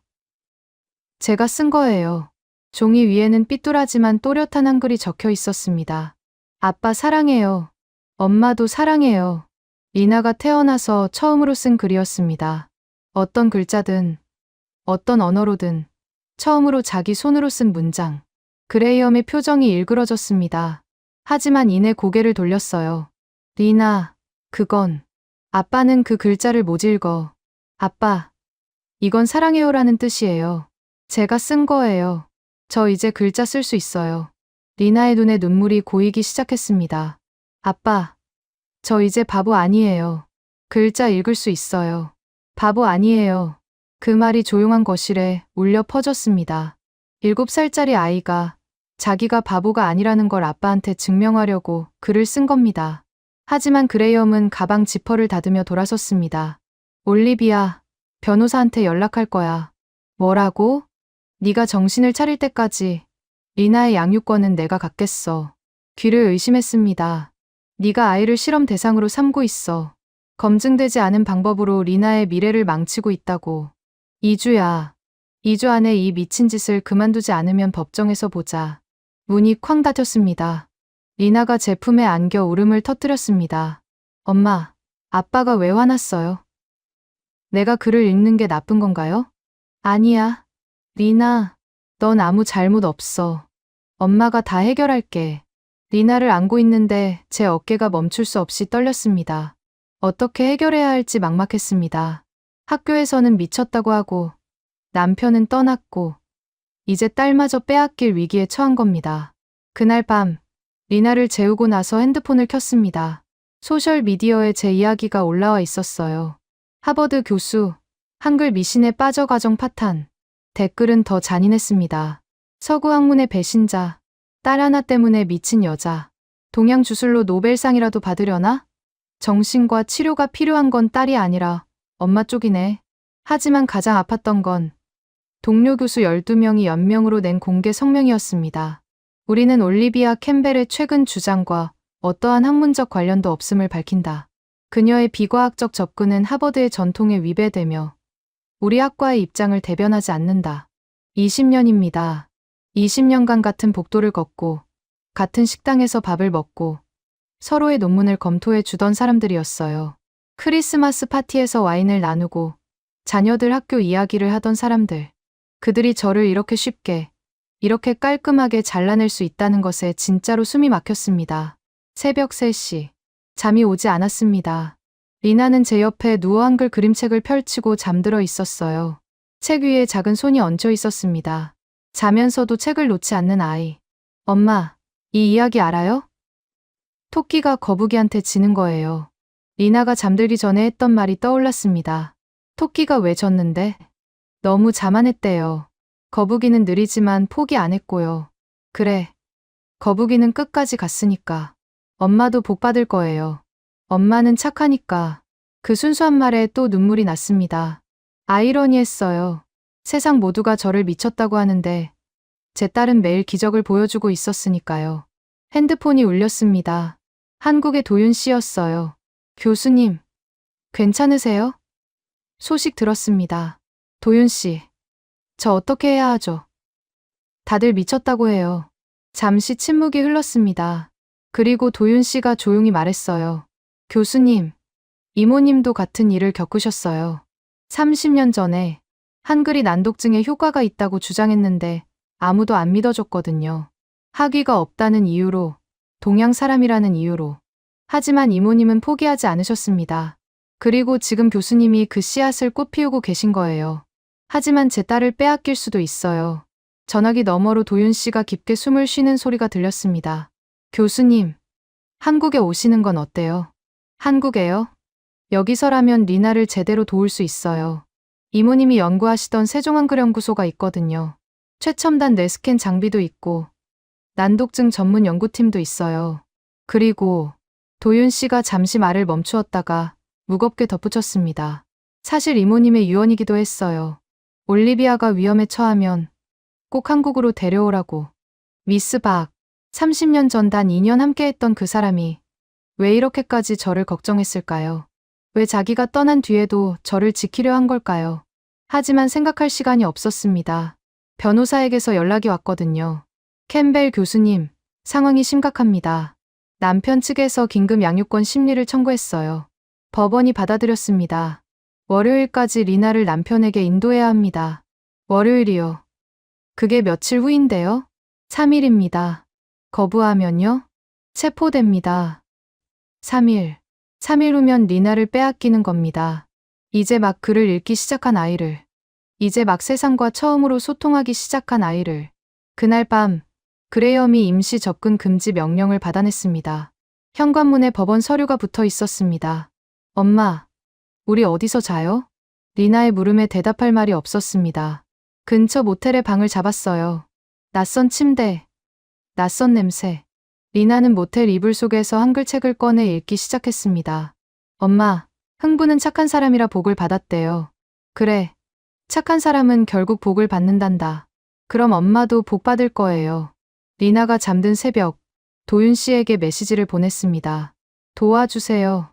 제가 쓴 거예요. 종이 위에는 삐뚤하지만 또렷한 한글이 적혀 있었습니다. 아빠 사랑해요. 엄마도 사랑해요. 리나가 태어나서 처음으로 쓴 글이었습니다. 어떤 글자든, 어떤 언어로든 처음으로 자기 손으로 쓴 문장. 그레이엄의 표정이 일그러졌습니다. 하지만 이내 고개를 돌렸어요. 리나, 그건. 아빠는 그 글자를 못 읽어. 아빠, 이건 사랑해요라는 뜻이에요. 제가 쓴 거예요. 저 이제 글자 쓸 수 있어요. 리나의 눈에 눈물이 고이기 시작했습니다. 아빠, 저 이제 바보 아니에요. 글자 읽을 수 있어요. 바보 아니에요. 그 말이 조용한 거실에 울려 퍼졌습니다. 7살짜리 아이가 자기가 바보가 아니라는 걸 아빠한테 증명하려고 글을 쓴 겁니다. 하지만 그레이엄은 가방 지퍼를 닫으며 돌아섰습니다. 올리비아, 변호사한테 연락할 거야. 뭐라고? 네가 정신을 차릴 때까지 리나의 양육권은 내가 갖겠어. 귀를 의심했습니다. 네가 아이를 실험 대상으로 삼고 있어. 검증되지 않은 방법으로 리나의 미래를 망치고 있다고. 2주야. 2주 안에 이 미친 짓을 그만두지 않으면 법정에서 보자. 문이 쾅 닫혔습니다. 리나가 제 품에 안겨 울음을 터뜨렸습니다. 엄마, 아빠가 왜 화났어요? 내가 글을 읽는 게 나쁜 건가요? 아니야. 리나, 넌 아무 잘못 없어. 엄마가 다 해결할게. 리나를 안고 있는데 제 어깨가 멈출 수 없이 떨렸습니다. 어떻게 해결해야 할지 막막했습니다. 학교에서는 미쳤다고 하고 남편은 떠났고 이제 딸마저 빼앗길 위기에 처한 겁니다. 그날 밤 리나를 재우고 나서 핸드폰을 켰습니다. 소셜미디어에 제 이야기가 올라와 있었어요. 하버드 교수, 한글 미신에 빠져 가정 파탄. 댓글은 더 잔인했습니다. 서구 학문의 배신자, 딸 하나 때문에 미친 여자. 동양 주술로 노벨상이라도 받으려나? 정신과 치료가 필요한 건 딸이 아니라 엄마 쪽이네. 하지만 가장 아팠던 건 동료 교수 12명이 연명으로 낸 공개 성명이었습니다. 우리는 올리비아 캠벨의 최근 주장과 어떠한 학문적 관련도 없음을 밝힌다. 그녀의 비과학적 접근은 하버드의 전통에 위배되며 우리 학과의 입장을 대변하지 않는다. 20년입니다. 20년간 같은 복도를 걷고 같은 식당에서 밥을 먹고 서로의 논문을 검토해 주던 사람들이었어요. 크리스마스 파티에서 와인을 나누고 자녀들 학교 이야기를 하던 사람들. 그들이 저를 이렇게 쉽게, 이렇게 깔끔하게 잘라낼 수 있다는 것에 진짜로 숨이 막혔습니다. 새벽 3시. 잠이 오지 않았습니다. 리나는 제 옆에 누워 한글 그림책을 펼치고 잠들어 있었어요. 책 위에 작은 손이 얹혀 있었습니다. 자면서도 책을 놓지 않는 아이. 엄마, 이 이야기 알아요? 토끼가 거북이한테 지는 거예요. 리나가 잠들기 전에 했던 말이 떠올랐습니다. 토끼가 왜 졌는데? 너무 자만했대요. 거북이는 느리지만 포기 안 했고요. 그래. 거북이는 끝까지 갔으니까. 엄마도 복 받을 거예요. 엄마는 착하니까. 그 순수한 말에 또 눈물이 났습니다. 아이러니했어요. 세상 모두가 저를 미쳤다고 하는데 제 딸은 매일 기적을 보여주고 있었으니까요. 핸드폰이 울렸습니다. 한국의 도윤 씨였어요. 교수님, 괜찮으세요? 소식 들었습니다. 도윤 씨, 저 어떻게 해야 하죠? 다들 미쳤다고 해요. 잠시 침묵이 흘렀습니다. 그리고 도윤 씨가 조용히 말했어요. 교수님, 이모님도 같은 일을 겪으셨어요. 30년 전에 한글이 난독증에 효과가 있다고 주장했는데 아무도 안 믿어줬거든요. 학위가 없다는 이유로, 동양 사람이라는 이유로. 하지만 이모님은 포기하지 않으셨습니다. 그리고 지금 교수님이 그 씨앗을 꽃피우고 계신 거예요. 하지만 제 딸을 빼앗길 수도 있어요. 전화기 너머로 도윤 씨가 깊게 숨을 쉬는 소리가 들렸습니다. 교수님, 한국에 오시는 건 어때요? 한국에요? 여기서라면 리나를 제대로 도울 수 있어요. 이모님이 연구하시던 세종한글연구소가 있거든요. 최첨단 뇌스캔 장비도 있고 난독증 전문 연구팀도 있어요. 그리고 도윤 씨가 잠시 말을 멈추었다가 무겁게 덧붙였습니다. 사실 이모님의 유언이기도 했어요. 올리비아가 위험에 처하면 꼭 한국으로 데려오라고. 미스 박, 30년 전 단 2년 함께했던 그 사람이 왜 이렇게까지 저를 걱정했을까요? 왜 자기가 떠난 뒤에도 저를 지키려 한 걸까요? 하지만 생각할 시간이 없었습니다. 변호사에게서 연락이 왔거든요. 캠벨 교수님, 상황이 심각합니다. 남편 측에서 긴급 양육권 심리를 청구했어요. 법원이 받아들였습니다. 월요일까지 리나를 남편에게 인도해야 합니다. 월요일이요. 그게 며칠 후인데요? 3일입니다. 거부하면요? 체포됩니다. 3일. 3일 후면 리나를 빼앗기는 겁니다. 이제 막 글을 읽기 시작한 아이를. 이제 막 세상과 처음으로 소통하기 시작한 아이를. 그날 밤, 그레이엄이 임시 접근 금지 명령을 받아냈습니다. 현관문에 법원 서류가 붙어 있었습니다. 엄마, 우리 어디서 자요? 리나의 물음에 대답할 말이 없었습니다. 근처 모텔에 방을 잡았어요. 낯선 침대, 낯선 냄새. 리나는 모텔 이불 속에서 한글책을 꺼내 읽기 시작했습니다. 엄마, 흥부는 착한 사람이라 복을 받았대요. 그래, 착한 사람은 결국 복을 받는단다. 그럼 엄마도 복 받을 거예요. 리나가 잠든 새벽, 도윤 씨에게 메시지를 보냈습니다. 도와주세요.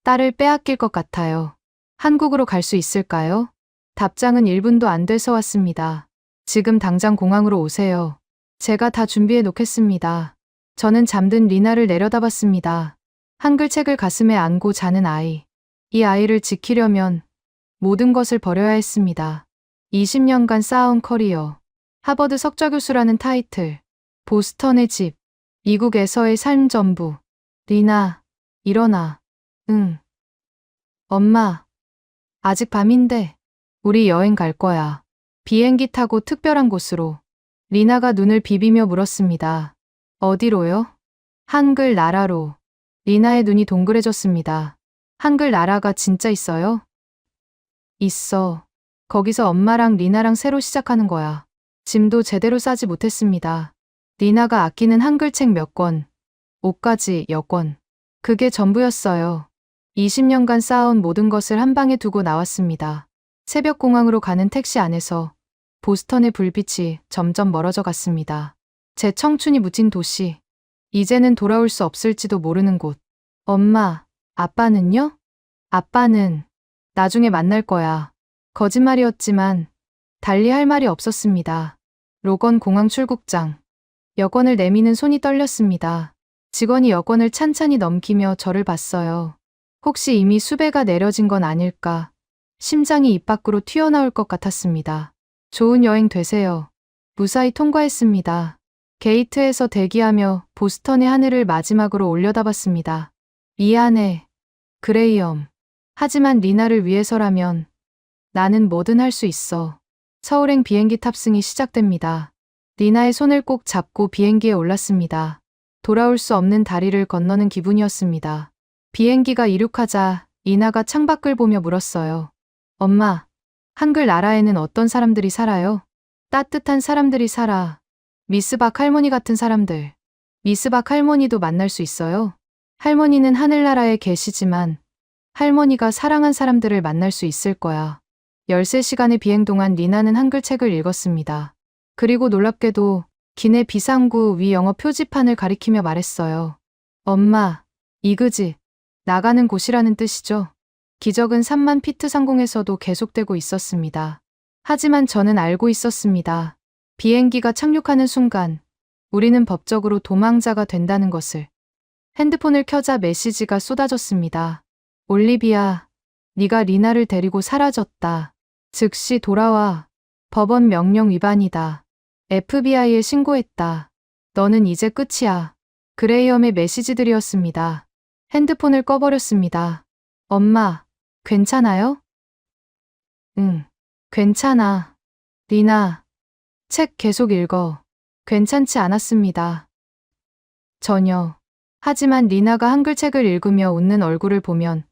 딸을 빼앗길 것 같아요. 한국으로 갈 수 있을까요? 답장은 1분도 안 돼서 왔습니다. 지금 당장 공항으로 오세요. 제가 다 준비해 놓겠습니다. 저는 잠든 리나를 내려다봤습니다. 한글책을 가슴에 안고 자는 아이. 이 아이를 지키려면 모든 것을 버려야 했습니다. 20년간 쌓아온 커리어. 하버드 석좌교수라는 타이틀. 보스턴의 집. 미국에서의 삶 전부. 리나, 일어나. 응. 엄마, 아직 밤인데 우리 여행 갈 거야. 비행기 타고 특별한 곳으로. 리나가 눈을 비비며 물었습니다. 어디로요? 한글 나라로. 리나의 눈이 동그래졌습니다. 한글 나라가 진짜 있어요? 있어. 거기서 엄마랑 리나랑 새로 시작하는 거야. 짐도 제대로 싸지 못했습니다. 리나가 아끼는 한글책 몇 권, 옷까지 여권. 그게 전부였어요. 20년간 쌓아온 모든 것을 한 방에 두고 나왔습니다. 새벽 공항으로 가는 택시 안에서 보스턴의 불빛이 점점 멀어져 갔습니다. 제 청춘이 묻힌 도시. 이제는 돌아올 수 없을지도 모르는 곳. 엄마, 아빠는요? 아빠는 나중에 만날 거야. 거짓말이었지만 달리 할 말이 없었습니다. 로건 공항 출국장. 여권을 내미는 손이 떨렸습니다. 직원이 여권을 찬찬히 넘기며 저를 봤어요. 혹시 이미 수배가 내려진 건 아닐까? 심장이 입 밖으로 튀어나올 것 같았습니다. 좋은 여행 되세요. 무사히 통과했습니다. 게이트에서 대기하며 보스턴의 하늘을 마지막으로 올려다봤습니다. 미안해, 그레이엄. 하지만 리나를 위해서라면 나는 뭐든 할 수 있어. 서울행 비행기 탑승이 시작됩니다. 리나의 손을 꼭 잡고 비행기에 올랐습니다. 돌아올 수 없는 다리를 건너는 기분이었습니다. 비행기가 이륙하자 이나가 창밖을 보며 물었어요. 엄마, 한글 나라에는 어떤 사람들이 살아요? 따뜻한 사람들이 살아. 미스 박 할머니 같은 사람들. 미스 박 할머니도 만날 수 있어요? 할머니는 하늘나라에 계시지만 할머니가 사랑한 사람들을 만날 수 있을 거야. 13시간의 비행 동안 리나는 한글 책을 읽었습니다. 그리고 놀랍게도 기내 비상구 위 영어 표지판을 가리키며 말했어요. 엄마, 이그지, 나가는 곳이라는 뜻이죠. 기적은 3만 피트 상공에서도 계속되고 있었습니다. 하지만 저는 알고 있었습니다. 비행기가 착륙하는 순간 우리는 법적으로 도망자가 된다는 것을. 핸드폰을 켜자 메시지가 쏟아졌습니다. 올리비아, 네가 리나를 데리고 사라졌다. 즉시 돌아와. 법원 명령 위반이다. FBI에 신고했다. 너는 이제 끝이야. 그레이엄의 메시지들이었습니다. 핸드폰을 꺼버렸습니다. 엄마, 괜찮아요? 응, 괜찮아. 리나, 책 계속 읽어. 괜찮지 않았습니다. 전혀. 하지만 리나가 한글 책을 읽으며 웃는 얼굴을 보면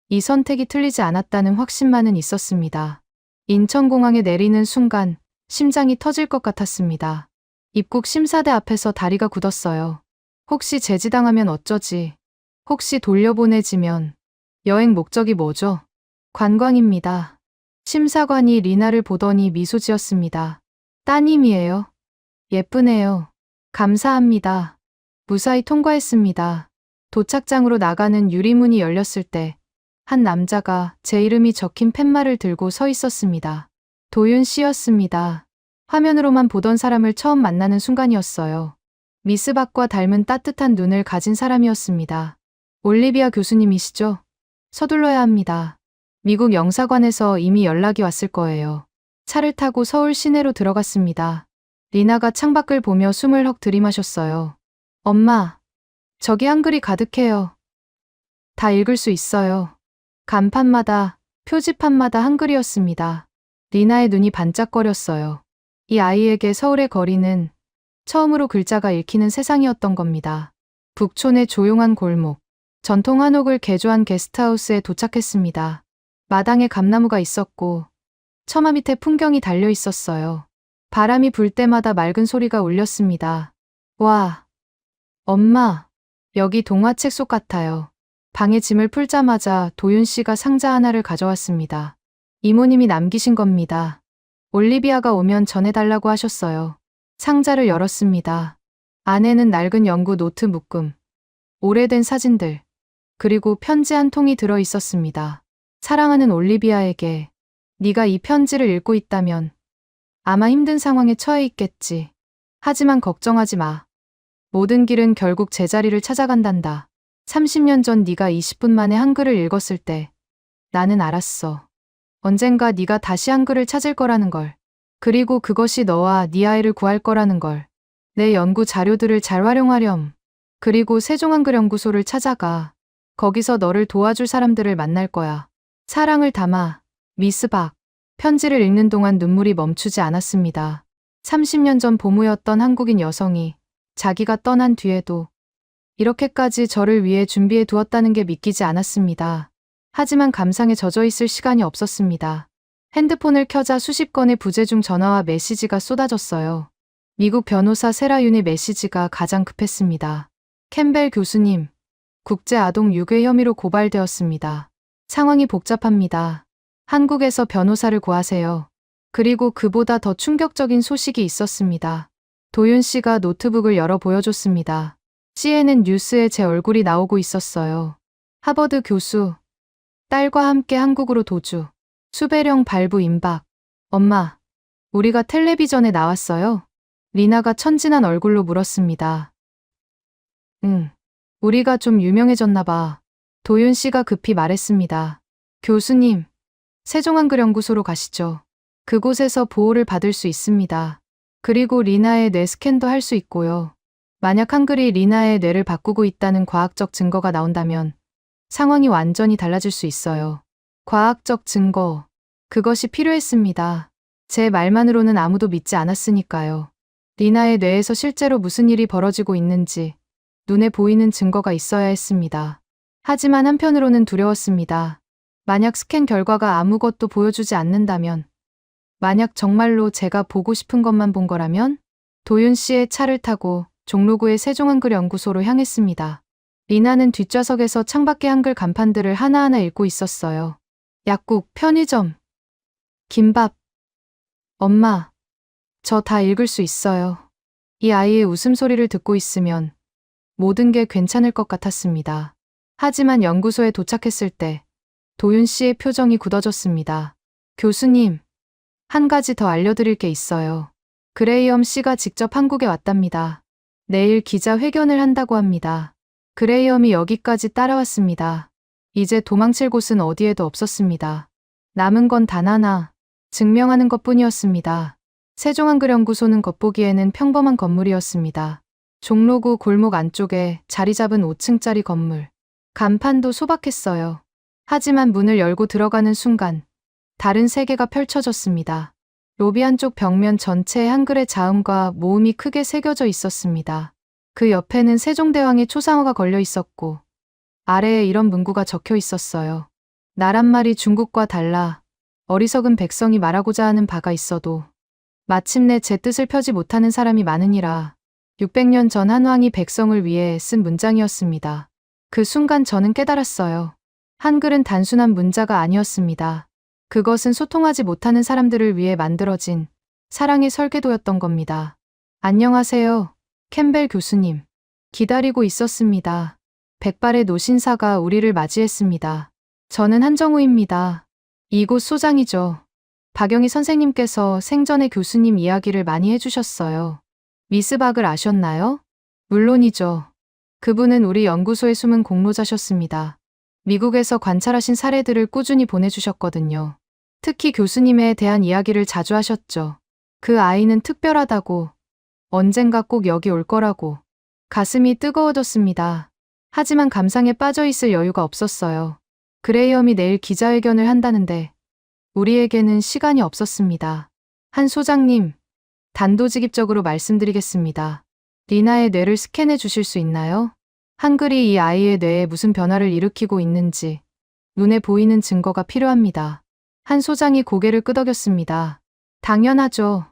이 선택이 틀리지 않았다는 확신만은 있었습니다. 인천공항에 내리는 순간 심장이 터질 것 같았습니다. 입국 심사대 앞에서 다리가 굳었어요. 혹시 제지당하면 어쩌지? 혹시 돌려보내지면? 여행 목적이 뭐죠? 관광입니다. 심사관이 리나를 보더니 미소 지었습니다. 따님이에요. 예쁘네요. 감사합니다. 무사히 통과했습니다. 도착장으로 나가는 유리문이 열렸을 때 한 남자가 제 이름이 적힌 팻말을 들고 서 있었습니다. 도윤 씨였습니다. 화면으로만 보던 사람을 처음 만나는 순간이었어요. 미스 박과 닮은 따뜻한 눈을 가진 사람이었습니다. 올리비아 교수님이시죠? 서둘러야 합니다. 미국 영사관에서 이미 연락이 왔을 거예요. 차를 타고 서울 시내로 들어갔습니다. 리나가 창밖을 보며 숨을 헉 들이마셨어요. 엄마, 저기 한글이 가득해요. 다 읽을 수 있어요. 간판마다, 표지판마다 한글이었습니다. 리나의 눈이 반짝거렸어요. 이 아이에게 서울의 거리는 처음으로 글자가 읽히는 세상이었던 겁니다. 북촌의 조용한 골목, 전통 한옥을 개조한 게스트하우스에 도착했습니다. 마당에 감나무가 있었고 처마 밑에 풍경이 달려 있었어요. 바람이 불 때마다 맑은 소리가 울렸습니다. 와, 엄마, 여기 동화책 속 같아요. 방에 짐을 풀자마자 도윤 씨가 상자 하나를 가져왔습니다. 이모님이 남기신 겁니다. 올리비아가 오면 전해달라고 하셨어요. 상자를 열었습니다. 안에는 낡은 연구 노트 묶음, 오래된 사진들, 그리고 편지 한 통이 들어 있었습니다. 사랑하는 올리비아에게, 네가 이 편지를 읽고 있다면 아마 힘든 상황에 처해 있겠지. 하지만 걱정하지 마. 모든 길은 결국 제자리를 찾아간단다. 30년 전 네가 20분 만에 한글을 읽었을 때 나는 알았어. 언젠가 네가 다시 한글을 찾을 거라는 걸. 그리고 그것이 너와 네 아이를 구할 거라는 걸. 내 연구 자료들을 잘 활용하렴. 그리고 세종한글연구소를 찾아가. 거기서 너를 도와줄 사람들을 만날 거야. 사랑을 담아, 미스 박. 편지를 읽는 동안 눈물이 멈추지 않았습니다. 30년 전 보무였던 한국인 여성이 자기가 떠난 뒤에도 이렇게까지 저를 위해 준비해 두었다는 게 믿기지 않았습니다. 하지만 감상에 젖어 있을 시간이 없었습니다. 핸드폰을 켜자 수십 건의 부재중 전화와 메시지가 쏟아졌어요. 미국 변호사 세라윤의 메시지가 가장 급했습니다. 캠벨 교수님, 국제아동 유괴 혐의로 고발되었습니다. 상황이 복잡합니다. 한국에서 변호사를 구하세요. 그리고 그보다 더 충격적인 소식이 있었습니다. 도윤 씨가 노트북을 열어 보여줬습니다. CNN 뉴스에 제 얼굴이 나오고 있었어요. 하버드 교수, 딸과 함께 한국으로 도주, 수배령 발부 임박. 엄마, 우리가 텔레비전에 나왔어요? 리나가 천진한 얼굴로 물었습니다. 응, 우리가 좀 유명해졌나 봐. 도윤 씨가 급히 말했습니다. 교수님, 세종한글연구소로 가시죠. 그곳에서 보호를 받을 수 있습니다. 그리고 리나의 뇌 스캔도 할 수 있고요. 만약 한글이 리나의 뇌를 바꾸고 있다는 과학적 증거가 나온다면 상황이 완전히 달라질 수 있어요. 과학적 증거, 그것이 필요했습니다. 제 말만으로는 아무도 믿지 않았으니까요. 리나의 뇌에서 실제로 무슨 일이 벌어지고 있는지 눈에 보이는 증거가 있어야 했습니다. 하지만 한편으로는 두려웠습니다. 만약 스캔 결과가 아무것도 보여주지 않는다면, 만약 정말로 제가 보고 싶은 것만 본 거라면? 도윤 씨의 차를 타고 종로구의 세종한글연구소로 향했습니다. 리나는 뒷좌석에서 창밖의 한글 간판들을 하나하나 읽고 있었어요. 약국, 편의점, 김밥. 엄마, 저 다 읽을 수 있어요. 이 아이의 웃음소리를 듣고 있으면 모든 게 괜찮을 것 같았습니다. 하지만 연구소에 도착했을 때 도윤 씨의 표정이 굳어졌습니다. 교수님, 한 가지 더 알려드릴 게 있어요. 그레이엄 씨가 직접 한국에 왔답니다. 내일 기자회견을 한다고 합니다. 그레이엄이 여기까지 따라왔습니다. 이제 도망칠 곳은 어디에도 없었습니다. 남은 건 단 하나, 증명하는 것뿐이었습니다. 세종한글연구소는 겉보기에는 평범한 건물이었습니다. 종로구 골목 안쪽에 자리 잡은 5층짜리 건물. 간판도 소박했어요. 하지만 문을 열고 들어가는 순간 다른 세계가 펼쳐졌습니다. 로비 한쪽 벽면 전체에 한글의 자음과 모음이 크게 새겨져 있었습니다. 그 옆에는 세종대왕의 초상화가 걸려 있었고 아래에 이런 문구가 적혀 있었어요. 나란 말이 중국과 달라 어리석은 백성이 말하고자 하는 바가 있어도 마침내 제 뜻을 펴지 못하는 사람이 많으니라. 600년 전 한왕이 백성을 위해 쓴 문장이었습니다. 그 순간 저는 깨달았어요. 한글은 단순한 문자가 아니었습니다. 그것은 소통하지 못하는 사람들을 위해 만들어진 사랑의 설계도였던 겁니다. 안녕하세요, 캠벨 교수님. 기다리고 있었습니다. 백발의 노신사가 우리를 맞이했습니다. 저는 한정우입니다. 이곳 소장이죠. 박영희 선생님께서 생전에 교수님 이야기를 많이 해주셨어요. 미스 박을 아셨나요? 물론이죠. 그분은 우리 연구소의 숨은 공로자셨습니다. 미국에서 관찰하신 사례들을 꾸준히 보내주셨거든요. 특히 교수님에 대한 이야기를 자주 하셨죠. 그 아이는 특별하다고, 언젠가 꼭 여기 올 거라고. 가슴이 뜨거워졌습니다. 하지만 감상에 빠져 있을 여유가 없었어요. 그레이엄이 내일 기자회견을 한다는데 우리에게는 시간이 없었습니다. 한 소장님, 단도직입적으로 말씀드리겠습니다. 리나의 뇌를 스캔해 주실 수 있나요? 한글이 이 아이의 뇌에 무슨 변화를 일으키고 있는지 눈에 보이는 증거가 필요합니다. 한 소장이 고개를 끄덕였습니다. 당연하죠.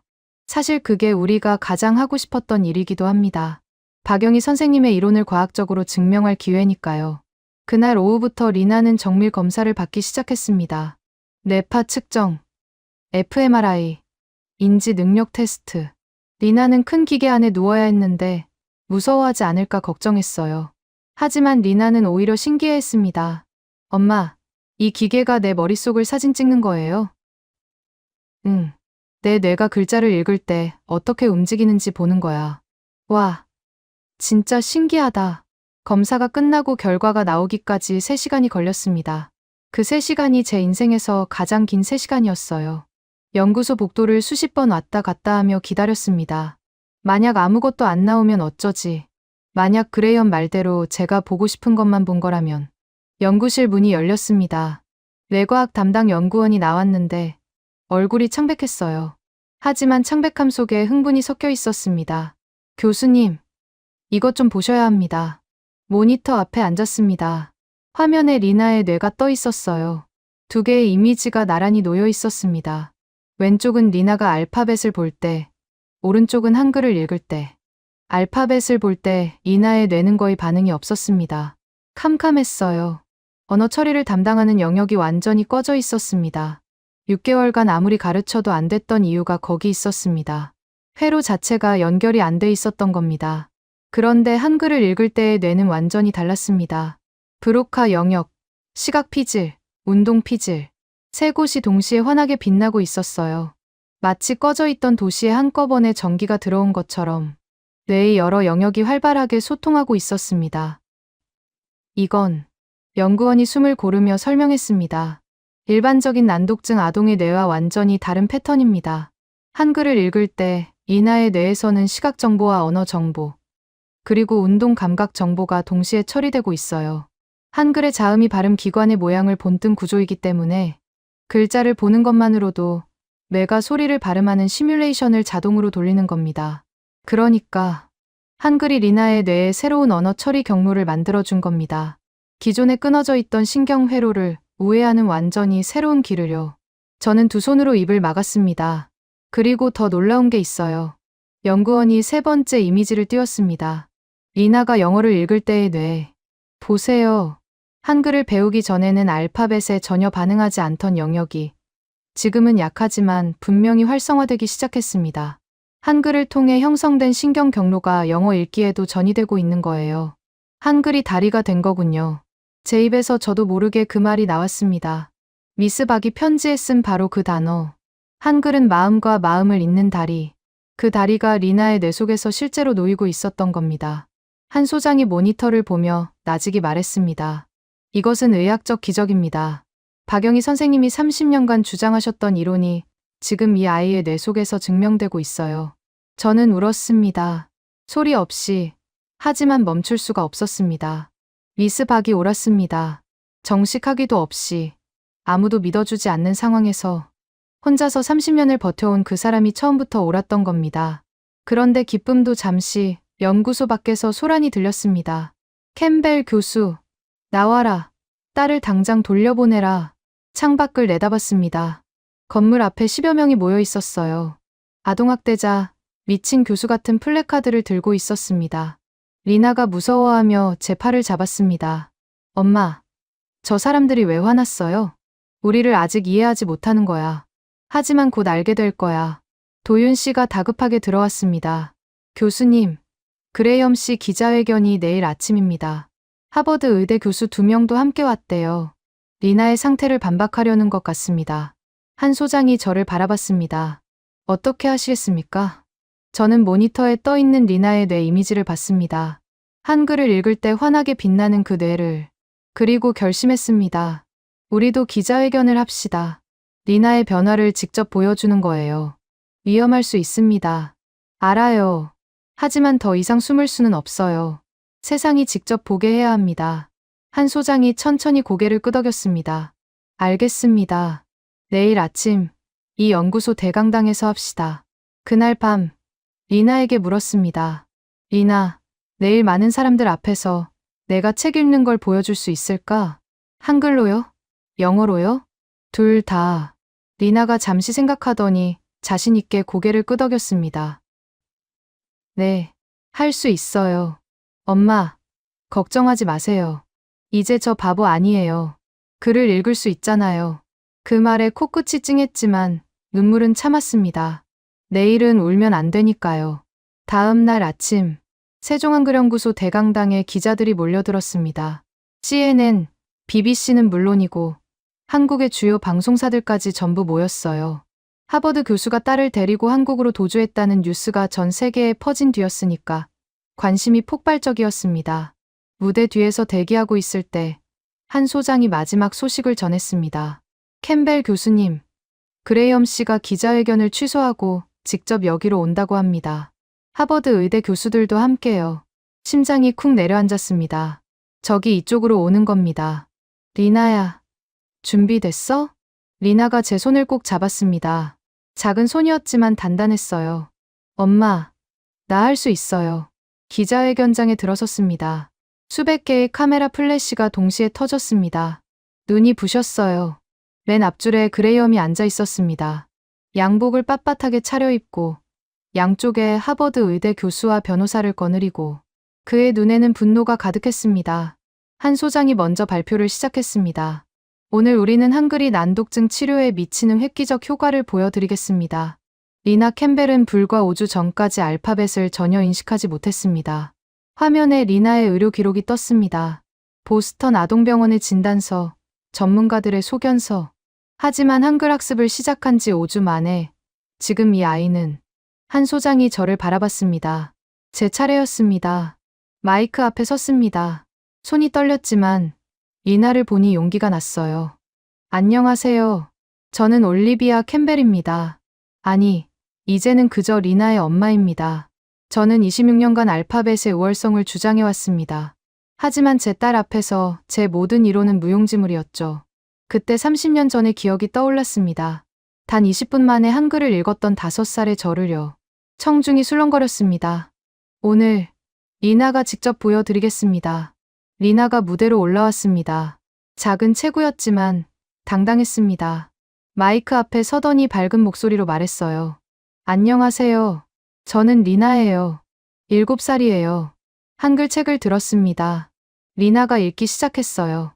사실 그게 우리가 가장 하고 싶었던 일이기도 합니다. 박영희 선생님의 이론을 과학적으로 증명할 기회니까요. 그날 오후부터 리나는 정밀 검사를 받기 시작했습니다. 뇌파 측정, fMRI, 인지 능력 테스트. 리나는 큰 기계 안에 누워야 했는데 무서워하지 않을까 걱정했어요. 하지만 리나는 오히려 신기해했습니다. 엄마, 이 기계가 내 머릿속을 사진 찍는 거예요? 응. 내 뇌가 글자를 읽을 때 어떻게 움직이는지 보는 거야. 와, 진짜 신기하다. 검사가 끝나고 결과가 나오기까지 3시간이 걸렸습니다. 그 3시간이 제 인생에서 가장 긴 3시간이었어요. 연구소 복도를 수십 번 왔다 갔다 하며 기다렸습니다. 만약 아무것도 안 나오면 어쩌지? 만약 그레이엄 말대로 제가 보고 싶은 것만 본 거라면. 연구실 문이 열렸습니다. 뇌과학 담당 연구원이 나왔는데 얼굴이 창백했어요. 하지만 창백함 속에 흥분이 섞여 있었습니다. 교수님, 이것 좀 보셔야 합니다. 모니터 앞에 앉았습니다. 화면에 리나의 뇌가 떠 있었어요. 2개의 이미지가 나란히 놓여 있었습니다. 왼쪽은 리나가 알파벳을 볼 때, 오른쪽은 한글을 읽을 때. 알파벳을 볼 때 리나의 뇌는 거의 반응이 없었습니다. 캄캄했어요. 언어 처리를 담당하는 영역이 완전히 꺼져 있었습니다. 6개월간 아무리 가르쳐도 안 됐던 이유가 거기 있었습니다. 회로 자체가 연결이 안 돼 있었던 겁니다. 그런데 한글을 읽을 때의 뇌는 완전히 달랐습니다. 브로카 영역, 시각 피질, 운동 피질, 세 곳이 동시에 환하게 빛나고 있었어요. 마치 꺼져 있던 도시에 한꺼번에 전기가 들어온 것처럼 뇌의 여러 영역이 활발하게 소통하고 있었습니다. 이건 연구원이 숨을 고르며 설명했습니다. 일반적인 난독증 아동의 뇌와 완전히 다른 패턴입니다. 한글을 읽을 때 이나의 뇌에서는 시각 정보와 언어 정보, 그리고 운동 감각 정보가 동시에 처리되고 있어요. 한글의 자음이 발음 기관의 모양을 본뜬 구조이기 때문에 글자를 보는 것만으로도 뇌가 소리를 발음하는 시뮬레이션을 자동으로 돌리는 겁니다. 그러니까 한글이 리나의 뇌에 새로운 언어 처리 경로를 만들어준 겁니다. 기존에 끊어져 있던 신경 회로를 우회하는 완전히 새로운 길을요. 저는 두 손으로 입을 막았습니다. 그리고 더 놀라운 게 있어요. 연구원이 세 번째 이미지를 띄웠습니다. 리나가 영어를 읽을 때의 뇌. 보세요. 한글을 배우기 전에는 알파벳에 전혀 반응하지 않던 영역이 지금은 약하지만 분명히 활성화되기 시작했습니다. 한글을 통해 형성된 신경 경로가 영어 읽기에도 전이되고 있는 거예요. 한글이 다리가 된 거군요. 제 입에서 저도 모르게 그 말이 나왔습니다. 미스 박이 편지에 쓴 바로 그 단어. 한글은 마음과 마음을 잇는 다리. 그 다리가 리나의 뇌 속에서 실제로 놓이고 있었던 겁니다. 한 소장이 모니터를 보며 나직이 말했습니다. 이것은 의학적 기적입니다. 박영희 선생님이 30년간 주장하셨던 이론이 지금 이 아이의 뇌 속에서 증명되고 있어요. 저는 울었습니다. 소리 없이. 하지만 멈출 수가 없었습니다. 미스 박이 옳았습니다. 정식하기도 없이. 아무도 믿어주지 않는 상황에서 혼자서 30년을 버텨온 그 사람이 처음부터 옳았던 겁니다. 그런데 기쁨도 잠시 연구소 밖에서 소란이 들렸습니다. 캠벨 교수, 나와라. 딸을 당장 돌려보내라. 창밖을 내다봤습니다. 건물 앞에 10여 명이 모여 있었어요. 아동학대자, 미친 교수 같은 플래카드를 들고 있었습니다. 리나가 무서워하며 제 팔을 잡았습니다. 엄마, 저 사람들이 왜 화났어요? 우리를 아직 이해하지 못하는 거야. 하지만 곧 알게 될 거야. 도윤 씨가 다급하게 들어왔습니다. 교수님, 그레이엄 씨 기자회견이 내일 아침입니다. 하버드 의대 교수 2명도 함께 왔대요. 리나의 상태를 반박하려는 것 같습니다. 한 소장이 저를 바라봤습니다. 어떻게 하시겠습니까? 저는 모니터에 떠 있는 리나의 뇌 이미지를 봤습니다. 한글을 읽을 때 환하게 빛나는 그 뇌를. 그리고 결심했습니다. 우리도 기자회견을 합시다. 리나의 변화를 직접 보여주는 거예요. 위험할 수 있습니다. 알아요. 하지만 더 이상 숨을 수는 없어요. 세상이 직접 보게 해야 합니다. 한 소장이 천천히 고개를 끄덕였습니다. 알겠습니다. 내일 아침 이 연구소 대강당에서 합시다. 그날 밤 리나에게 물었습니다. 리나, 내일 많은 사람들 앞에서 내가 책 읽는 걸 보여줄 수 있을까? 한글로요? 영어로요? 둘 다. 리나가 잠시 생각하더니 자신 있게 고개를 끄덕였습니다. 네, 할 수 있어요. 엄마, 걱정하지 마세요. 이제 저 바보 아니에요. 글을 읽을 수 있잖아요. 그 말에 코끝이 찡했지만 눈물은 참았습니다. 내일은 울면 안 되니까요. 다음 날 아침, 세종한글연구소 대강당에 기자들이 몰려들었습니다. CNN, BBC는 물론이고 한국의 주요 방송사들까지 전부 모였어요. 하버드 교수가 딸을 데리고 한국으로 도주했다는 뉴스가 전 세계에 퍼진 뒤였으니까 관심이 폭발적이었습니다. 무대 뒤에서 대기하고 있을 때 한 소장이 마지막 소식을 전했습니다. 캠벨 교수님, 그레이엄 씨가 기자회견을 취소하고 직접 여기로 온다고 합니다. 하버드 의대 교수들도 함께요. 심장이 쿵 내려앉았습니다. 저기 이쪽으로 오는 겁니다. 리나야, 준비됐어? 리나가 제 손을 꼭 잡았습니다. 작은 손이었지만 단단했어요. 엄마, 나 할 수 있어요. 기자회견장에 들어섰습니다. 수백 개의 카메라 플래시가 동시에 터졌습니다. 눈이 부셨어요. 맨 앞줄에 그레이엄이 앉아 있었습니다. 양복을 빳빳하게 차려입고 양쪽에 하버드 의대 교수와 변호사를 거느리고 그의 눈에는 분노가 가득했습니다. 한 소장이 먼저 발표를 시작했습니다. 오늘 우리는 한글이 난독증 치료에 미치는 획기적 효과를 보여드리겠습니다. 리나 캠벨은 불과 5주 전까지 알파벳을 전혀 인식하지 못했습니다. 화면에 리나의 의료 기록이 떴습니다. 보스턴 아동병원의 진단서, 전문가들의 소견서. 하지만 한글 학습을 시작한 지 5주 만에 지금 이 아이는 한 소장이 저를 바라봤습니다. 제 차례였습니다. 마이크 앞에 섰습니다. 손이 떨렸지만 리나를 보니 용기가 났어요. 안녕하세요. 저는 올리비아 캠벨입니다. 아니, 이제는 그저 리나의 엄마입니다. 저는 26년간 알파벳의 우월성을 주장해왔습니다. 하지만 제 딸 앞에서 제 모든 이론은 무용지물이었죠. 그때 30년 전의 기억이 떠올랐습니다. 단 20분 만에 한글을 읽었던 5살의 저를요. 청중이 술렁거렸습니다. 오늘 리나가 직접 보여드리겠습니다. 리나가 무대로 올라왔습니다. 작은 체구였지만 당당했습니다. 마이크 앞에 서더니 밝은 목소리로 말했어요. 안녕하세요. 저는 리나예요. 7살이에요. 한글 책을 들었습니다. 리나가 읽기 시작했어요.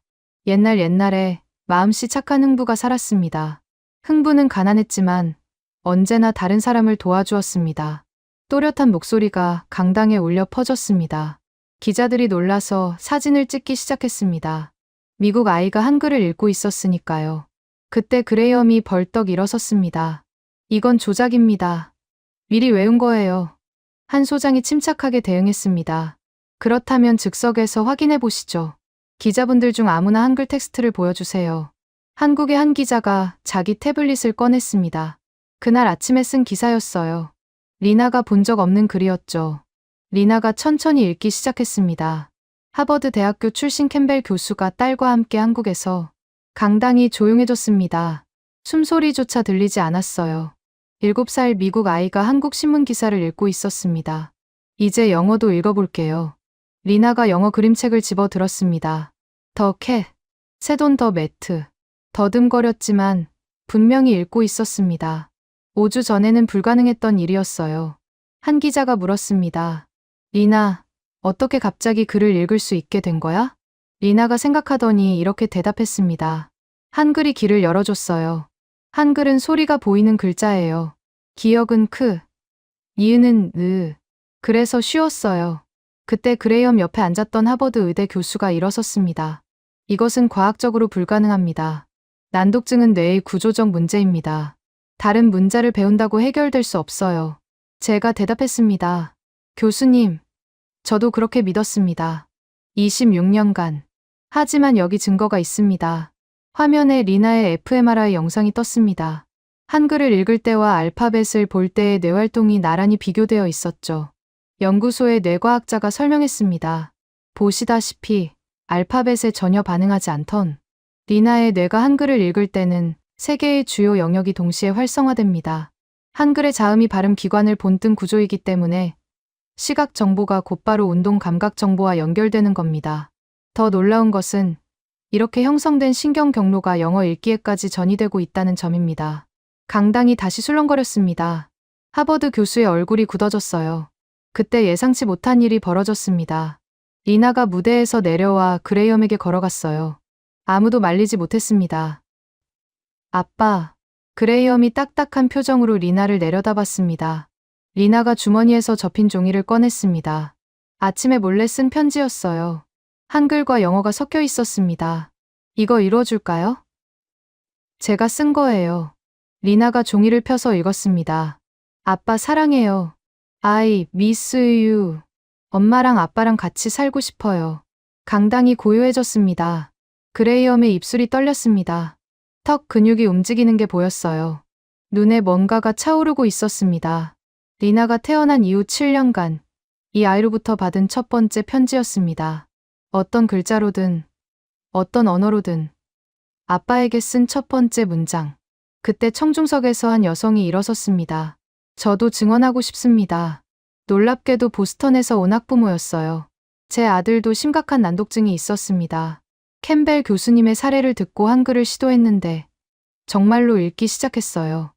옛날에 마음씨 착한 흥부가 살았습니다. 흥부는 가난했지만 언제나 다른 사람을 도와주었습니다. 또렷한 목소리가 강당에 울려 퍼졌습니다. 기자들이 놀라서 사진을 찍기 시작했습니다. 미국 아이가 한글을 읽고 있었으니까요. 그때 그레이엄이 벌떡 일어섰습니다. 이건 조작입니다. 미리 외운 거예요. 한 소장이 침착하게 대응했습니다. 그렇다면 즉석에서 확인해 보시죠. 기자분들 중 아무나 한글 텍스트를 보여주세요. 한국의 한 기자가 자기 태블릿을 꺼냈습니다. 그날 아침에 쓴 기사였어요. 리나가 본 적 없는 글이었죠. 리나가 천천히 읽기 시작했습니다. 하버드 대학교 출신 캠벨 교수가 딸과 함께 한국에서 강당이 조용해졌습니다. 숨소리조차 들리지 않았어요. 7살 미국 아이가 한국 신문 기사를 읽고 있었습니다. 이제 영어도 읽어볼게요. 리나가 영어 그림책을 집어 들었습니다. 더 캣, 새돈 더 매트. 더듬거렸지만 분명히 읽고 있었습니다. 5주 전에는 불가능했던 일이었어요. 한 기자가 물었습니다. 리나, 어떻게 갑자기 글을 읽을 수 있게 된 거야? 리나가 생각하더니 이렇게 대답했습니다. 한글이 길을 열어줬어요. 한글은 소리가 보이는 글자예요. 기억은 크, 이은은 으. 그래서 쉬웠어요. 그때 그레이엄 옆에 앉았던 하버드 의대 교수가 일어섰습니다. 이것은 과학적으로 불가능합니다. 난독증은 뇌의 구조적 문제입니다. 다른 문자를 배운다고 해결될 수 없어요. 제가 대답했습니다. 교수님, 저도 그렇게 믿었습니다. 26년간. 하지만 여기 증거가 있습니다. 화면에 리나의 fMRI 영상이 떴습니다. 한글을 읽을 때와 알파벳을 볼 때의 뇌활동이 나란히 비교되어 있었죠. 연구소의 뇌과학자가 설명했습니다. 보시다시피 알파벳에 전혀 반응하지 않던 리나의 뇌가 한글을 읽을 때는 3개의 주요 영역이 동시에 활성화됩니다. 한글의 자음이 발음 기관을 본뜬 구조이기 때문에 시각 정보가 곧바로 운동 감각 정보와 연결되는 겁니다. 더 놀라운 것은 이렇게 형성된 신경 경로가 영어 읽기에까지 전이되고 있다는 점입니다. 강당이 다시 술렁거렸습니다. 하버드 교수의 얼굴이 굳어졌어요. 그때 예상치 못한 일이 벌어졌습니다. 리나가 무대에서 내려와 그레이엄에게 걸어갔어요. 아무도 말리지 못했습니다. 아빠. 그레이엄이 딱딱한 표정으로 리나를 내려다봤습니다. 리나가 주머니에서 접힌 종이를 꺼냈습니다. 아침에 몰래 쓴 편지였어요. 한글과 영어가 섞여 있었습니다. 이거 읽어줄까요? 제가 쓴 거예요. 리나가 종이를 펴서 읽었습니다. 아빠 사랑해요. I miss you. 엄마랑 아빠랑 같이 살고 싶어요. 강당이 고요해졌습니다. 그레이엄의 입술이 떨렸습니다. 턱 근육이 움직이는 게 보였어요. 눈에 뭔가가 차오르고 있었습니다. 리나가 태어난 이후 7년간 이 아이로부터 받은 첫 번째 편지였습니다. 어떤 글자로든, 어떤 언어로든 아빠에게 쓴 첫 번째 문장. 그때 청중석에서 한 여성이 일어섰습니다. 저도 증언하고 싶습니다. 놀랍게도 보스턴에서 온 학부모였어요. 제 아들도 심각한 난독증이 있었습니다. 캠벨 교수님의 사례를 듣고 한글을 시도했는데 정말로 읽기 시작했어요.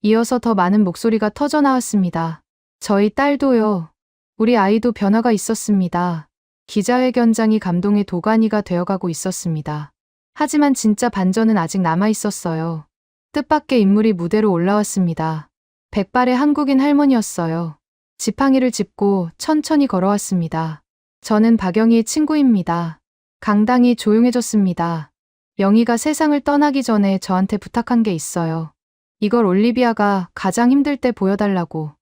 이어서 더 많은 목소리가 터져 나왔습니다. 저희 딸도요. 우리 아이도 변화가 있었습니다. 기자회견장이 감동의 도가니가 되어가고 있었습니다. 하지만 진짜 반전은 아직 남아 있었어요. 뜻밖의 인물이 무대로 올라왔습니다. 백발의 한국인 할머니였어요. 지팡이를 짚고 천천히 걸어왔습니다. 저는 박영희의 친구입니다. 강당이 조용해졌습니다. 영희가 세상을 떠나기 전에 저한테 부탁한 게 있어요. 이걸 올리비아가 가장 힘들 때 보여달라고.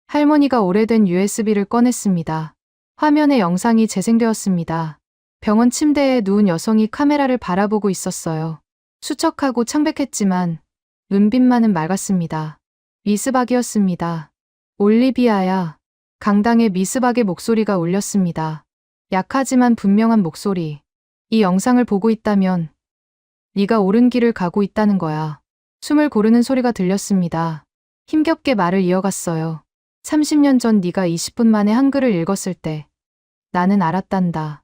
할머니가 오래된 USB를 꺼냈습니다. 화면에 영상이 재생되었습니다. 병원 침대에 누운 여성이 카메라를 바라보고 있었어요. 수척하고 창백했지만 눈빛만은 맑았습니다. 미스박이었습니다. 올리비아야. 강당의 미스박의 목소리가 울렸습니다. 약하지만 분명한 목소리. 이 영상을 보고 있다면 네가 옳은 길을 가고 있다는 거야. 숨을 고르는 소리가 들렸습니다. 힘겹게 말을 이어갔어요. 30년 전 네가 20분 만에 한글을 읽었을 때 나는 알았단다.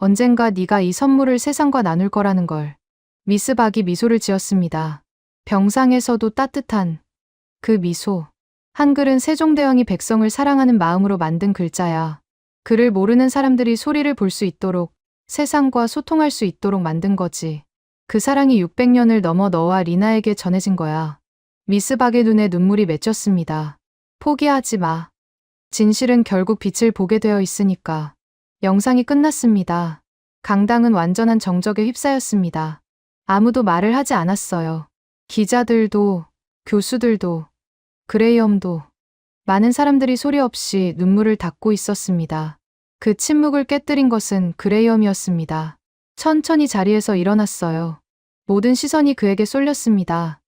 언젠가 네가 이 선물을 세상과 나눌 거라는 걸. 미스박이 미소를 지었습니다. 병상에서도 따뜻한 그 미소. 한글은 세종대왕이 백성을 사랑하는 마음으로 만든 글자야. 글을 모르는 사람들이 소리를 볼 수 있도록, 세상과 소통할 수 있도록 만든 거지. 그 사랑이 600년을 넘어 너와 리나에게 전해진 거야. 미스박의 눈에 눈물이 맺혔습니다. 포기하지 마. 진실은 결국 빛을 보게 되어 있으니까. 영상이 끝났습니다. 강당은 완전한 정적에 휩싸였습니다. 아무도 말을 하지 않았어요. 기자들도, 교수들도, 그레이엄도. 많은 사람들이 소리 없이 눈물을 닦고 있었습니다. 그 침묵을 깨뜨린 것은 그레이엄이었습니다. 천천히 자리에서 일어났어요. 모든 시선이 그에게 쏠렸습니다.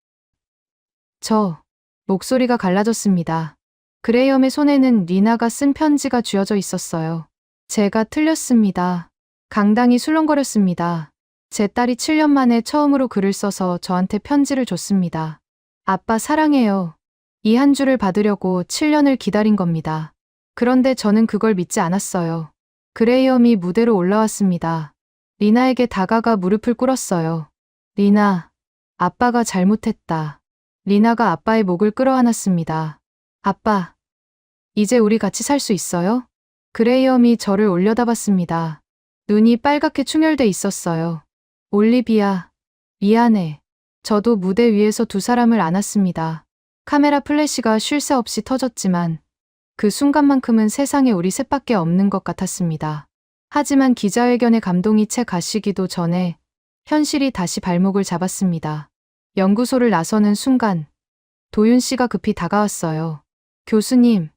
목소리가 갈라졌습니다. 그레이엄의 손에는 리나가 쓴 편지가 쥐어져 있었어요. 제가 틀렸습니다. 강당이 술렁거렸습니다. 제 딸이 7년 만에 처음으로 글을 써서 저한테 편지를 줬습니다. 아빠 사랑해요. 이 한 줄을 받으려고 7년을 기다린 겁니다. 그런데 저는 그걸 믿지 않았어요. 그레이엄이 무대로 올라왔습니다. 리나에게 다가가 무릎을 꿇었어요. 리나, 아빠가 잘못했다. 리나가 아빠의 목을 끌어안았습니다. 아빠, 이제 우리 같이 살 수 있어요? 그레이엄이 저를 올려다봤습니다. 눈이 빨갛게 충혈돼 있었어요. 올리비아, 미안해. 저도 무대 위에서 두 사람을 안았습니다. 카메라 플래시가 쉴 새 없이 터졌지만 그 순간만큼은 세상에 우리 셋밖에 없는 것 같았습니다. 하지만 기자회견의 감동이 채 가시기도 전에 현실이 다시 발목을 잡았습니다. 연구소를 나서는 순간 도윤 씨가 급히 다가왔어요. 교수님,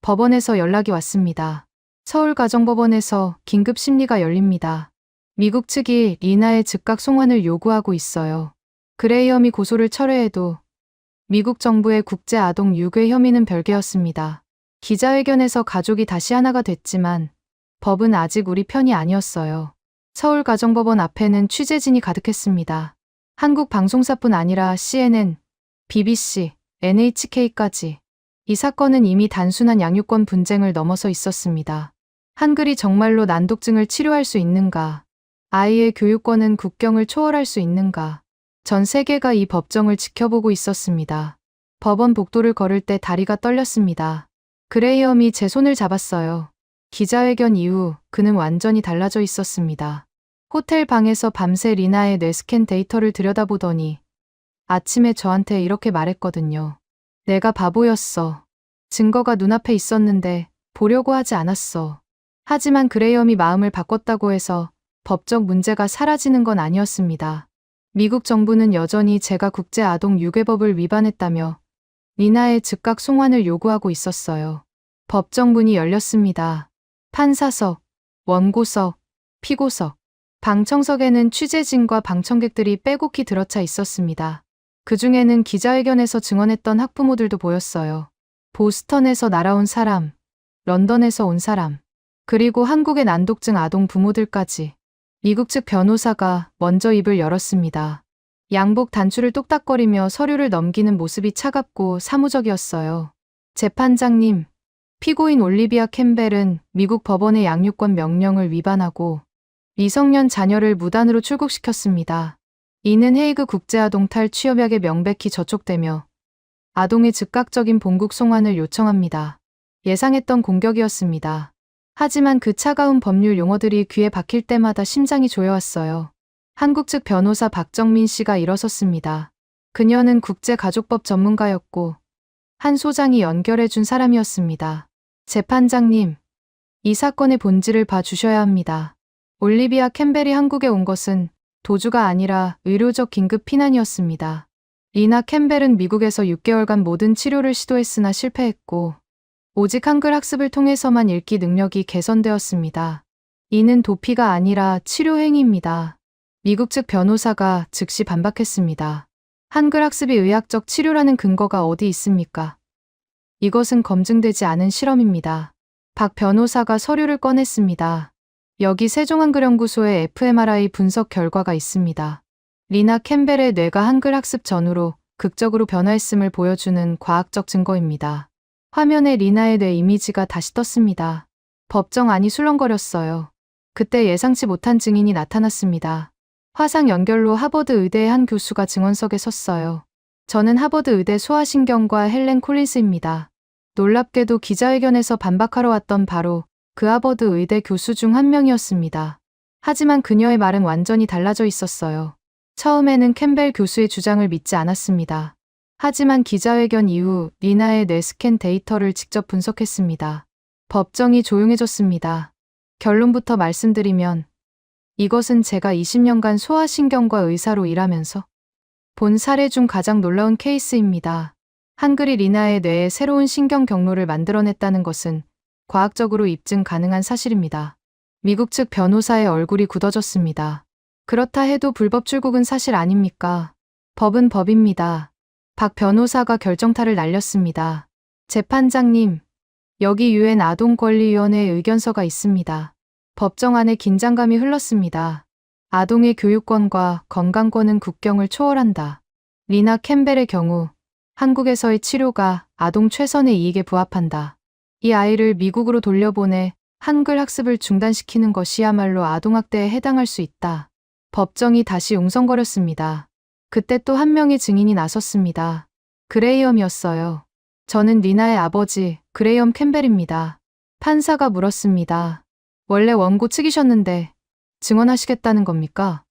법원에서 연락이 왔습니다. 서울가정법원에서 긴급 심리가 열립니다. 미국 측이 리나의 즉각 송환을 요구하고 있어요. 그레이엄이 고소를 철회해도 미국 정부의 국제 아동 유괴 혐의는 별개였습니다. 기자회견에서 가족이 다시 하나가 됐지만 법은 아직 우리 편이 아니었어요. 서울가정법원 앞에는 취재진이 가득했습니다. 한국 방송사뿐 아니라 CNN, BBC, NHK까지. 이 사건은 이미 단순한 양육권 분쟁을 넘어서 있었습니다. 한글이 정말로 난독증을 치료할 수 있는가? 아이의 교육권은 국경을 초월할 수 있는가? 전 세계가 이 법정을 지켜보고 있었습니다. 법원 복도를 걸을 때 다리가 떨렸습니다. 그레이엄이 제 손을 잡았어요. 기자회견 이후 그는 완전히 달라져 있었습니다. 호텔 방에서 밤새 리나의 뇌스캔 데이터를 들여다보더니 아침에 저한테 이렇게 말했거든요. 내가 바보였어. 증거가 눈앞에 있었는데 보려고 하지 않았어. 하지만 그레이엄이 마음을 바꿨다고 해서 법적 문제가 사라지는 건 아니었습니다. 미국 정부는 여전히 제가 국제 아동 유괴법을 위반했다며 리나의 즉각 송환을 요구하고 있었어요. 법정 문이 열렸습니다. 판사석, 원고석, 피고석, 방청석에는 취재진과 방청객들이 빼곡히 들어차 있었습니다. 그 중에는 기자회견에서 증언했던 학부모들도 보였어요. 보스턴에서 날아온 사람, 런던에서 온 사람, 그리고 한국의 난독증 아동 부모들까지. 미국 측 변호사가 먼저 입을 열었습니다. 양복 단추를 똑딱거리며 서류를 넘기는 모습이 차갑고 사무적이었어요. 재판장님, 피고인 올리비아 캠벨은 미국 법원의 양육권 명령을 위반하고 미성년 자녀를 무단으로 출국시켰습니다. 이는 헤이그 국제아동 탈취협약에 명백히 저촉되며 아동의 즉각적인 본국 송환을 요청합니다. 예상했던 공격이었습니다. 하지만 그 차가운 법률 용어들이 귀에 박힐 때마다 심장이 조여왔어요. 한국 측 변호사 박정민 씨가 일어섰습니다. 그녀는 국제가족법 전문가였고 한 소장이 연결해준 사람이었습니다. 재판장님, 이 사건의 본질을 봐주셔야 합니다. 올리비아 캠벨이 한국에 온 것은 도주가 아니라 의료적 긴급 피난이었습니다. 리나 캠벨은 미국에서 6개월간 모든 치료를 시도했으나 실패했고 오직 한글 학습을 통해서만 읽기 능력이 개선되었습니다. 이는 도피가 아니라 치료 행위입니다. 미국 측 변호사가 즉시 반박했습니다. 한글 학습이 의학적 치료라는 근거가 어디 있습니까? 이것은 검증되지 않은 실험입니다. 박 변호사가 서류를 꺼냈습니다. 여기 세종한글연구소의 fMRI 분석 결과가 있습니다. 리나 캠벨의 뇌가 한글 학습 전후로 극적으로 변화했음을 보여주는 과학적 증거입니다. 화면에 리나의 뇌 이미지가 다시 떴습니다. 법정 안이 술렁거렸어요. 그때 예상치 못한 증인이 나타났습니다. 화상 연결로 하버드 의대의 한 교수가 증언석에 섰어요. 저는 하버드 의대 소아신경과 헬렌 콜린스입니다. 놀랍게도 기자회견에서 반박하러 왔던 바로 그 하버드 의대 교수 중 한 명이었습니다. 하지만 그녀의 말은 완전히 달라져 있었어요. 처음에는 캠벨 교수의 주장을 믿지 않았습니다. 하지만 기자회견 이후 리나의 뇌 스캔 데이터를 직접 분석했습니다. 법정이 조용해졌습니다. 결론부터 말씀드리면 이것은 제가 20년간 소아신경과 의사로 일하면서 본 사례 중 가장 놀라운 케이스입니다. 한글이 리나의 뇌에 새로운 신경 경로를 만들어냈다는 것은 과학적으로 입증 가능한 사실입니다. 미국 측 변호사의 얼굴이 굳어졌습니다. 그렇다 해도 불법 출국은 사실 아닙니까? 법은 법입니다. 박 변호사가 결정타를 날렸습니다. 재판장님, 여기 유엔 아동권리위원회의 의견서가 있습니다. 법정 안에 긴장감이 흘렀습니다. 아동의 교육권과 건강권은 국경을 초월한다. 리나 캠벨의 경우 한국에서의 치료가 아동 최선의 이익에 부합한다. 이 아이를 미국으로 돌려보내 한글 학습을 중단시키는 것이야말로 아동학대에 해당할 수 있다. 법정이 다시 웅성거렸습니다. 그때 또 한 명의 증인이 나섰습니다. 그레이엄이었어요. 저는 리나의 아버지 그레이엄 캠벨입니다. 판사가 물었습니다. 원래 원고 측이셨는데 증언하시겠다는 겁니까?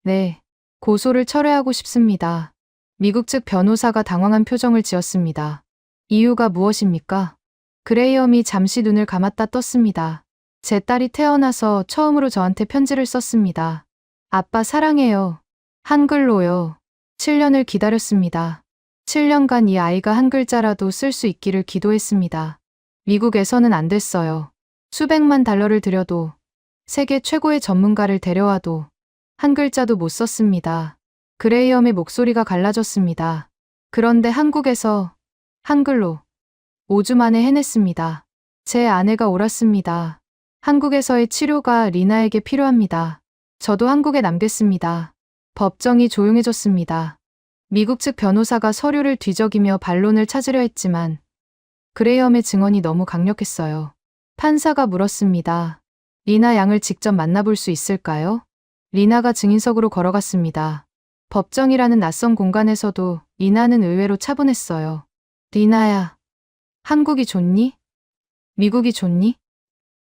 네, 고소를 철회하고 싶습니다. 미국 측 변호사가 당황한 표정을 지었습니다. 이유가 무엇입니까? 그레이엄이 잠시 눈을 감았다 떴습니다. 제 딸이 태어나서 처음으로 저한테 편지를 썼습니다. 아빠 사랑해요. 한글로요. 7년을 기다렸습니다. 7년간 이 아이가 한 글자라도 쓸 수 있기를 기도했습니다. 미국에서는 안 됐어요. 수백만 달러를 들여도 세계 최고의 전문가를 데려와도 한 글자도 못 썼습니다. 그레이엄의 목소리가 갈라졌습니다. 그런데 한국에서 한글로 5주 만에 해냈습니다. 제 아내가 옳았습니다. 한국에서의 치료가 리나에게 필요합니다. 저도 한국에 남겠습니다. 법정이 조용해졌습니다. 미국 측 변호사가 서류를 뒤적이며 반론을 찾으려 했지만 그레이엄의 증언이 너무 강력했어요. 판사가 물었습니다. 리나 양을 직접 만나볼 수 있을까요? 리나가 증인석으로 걸어갔습니다. 법정이라는 낯선 공간에서도 리나는 의외로 차분했어요. 리나야, 한국이 좋니? 미국이 좋니?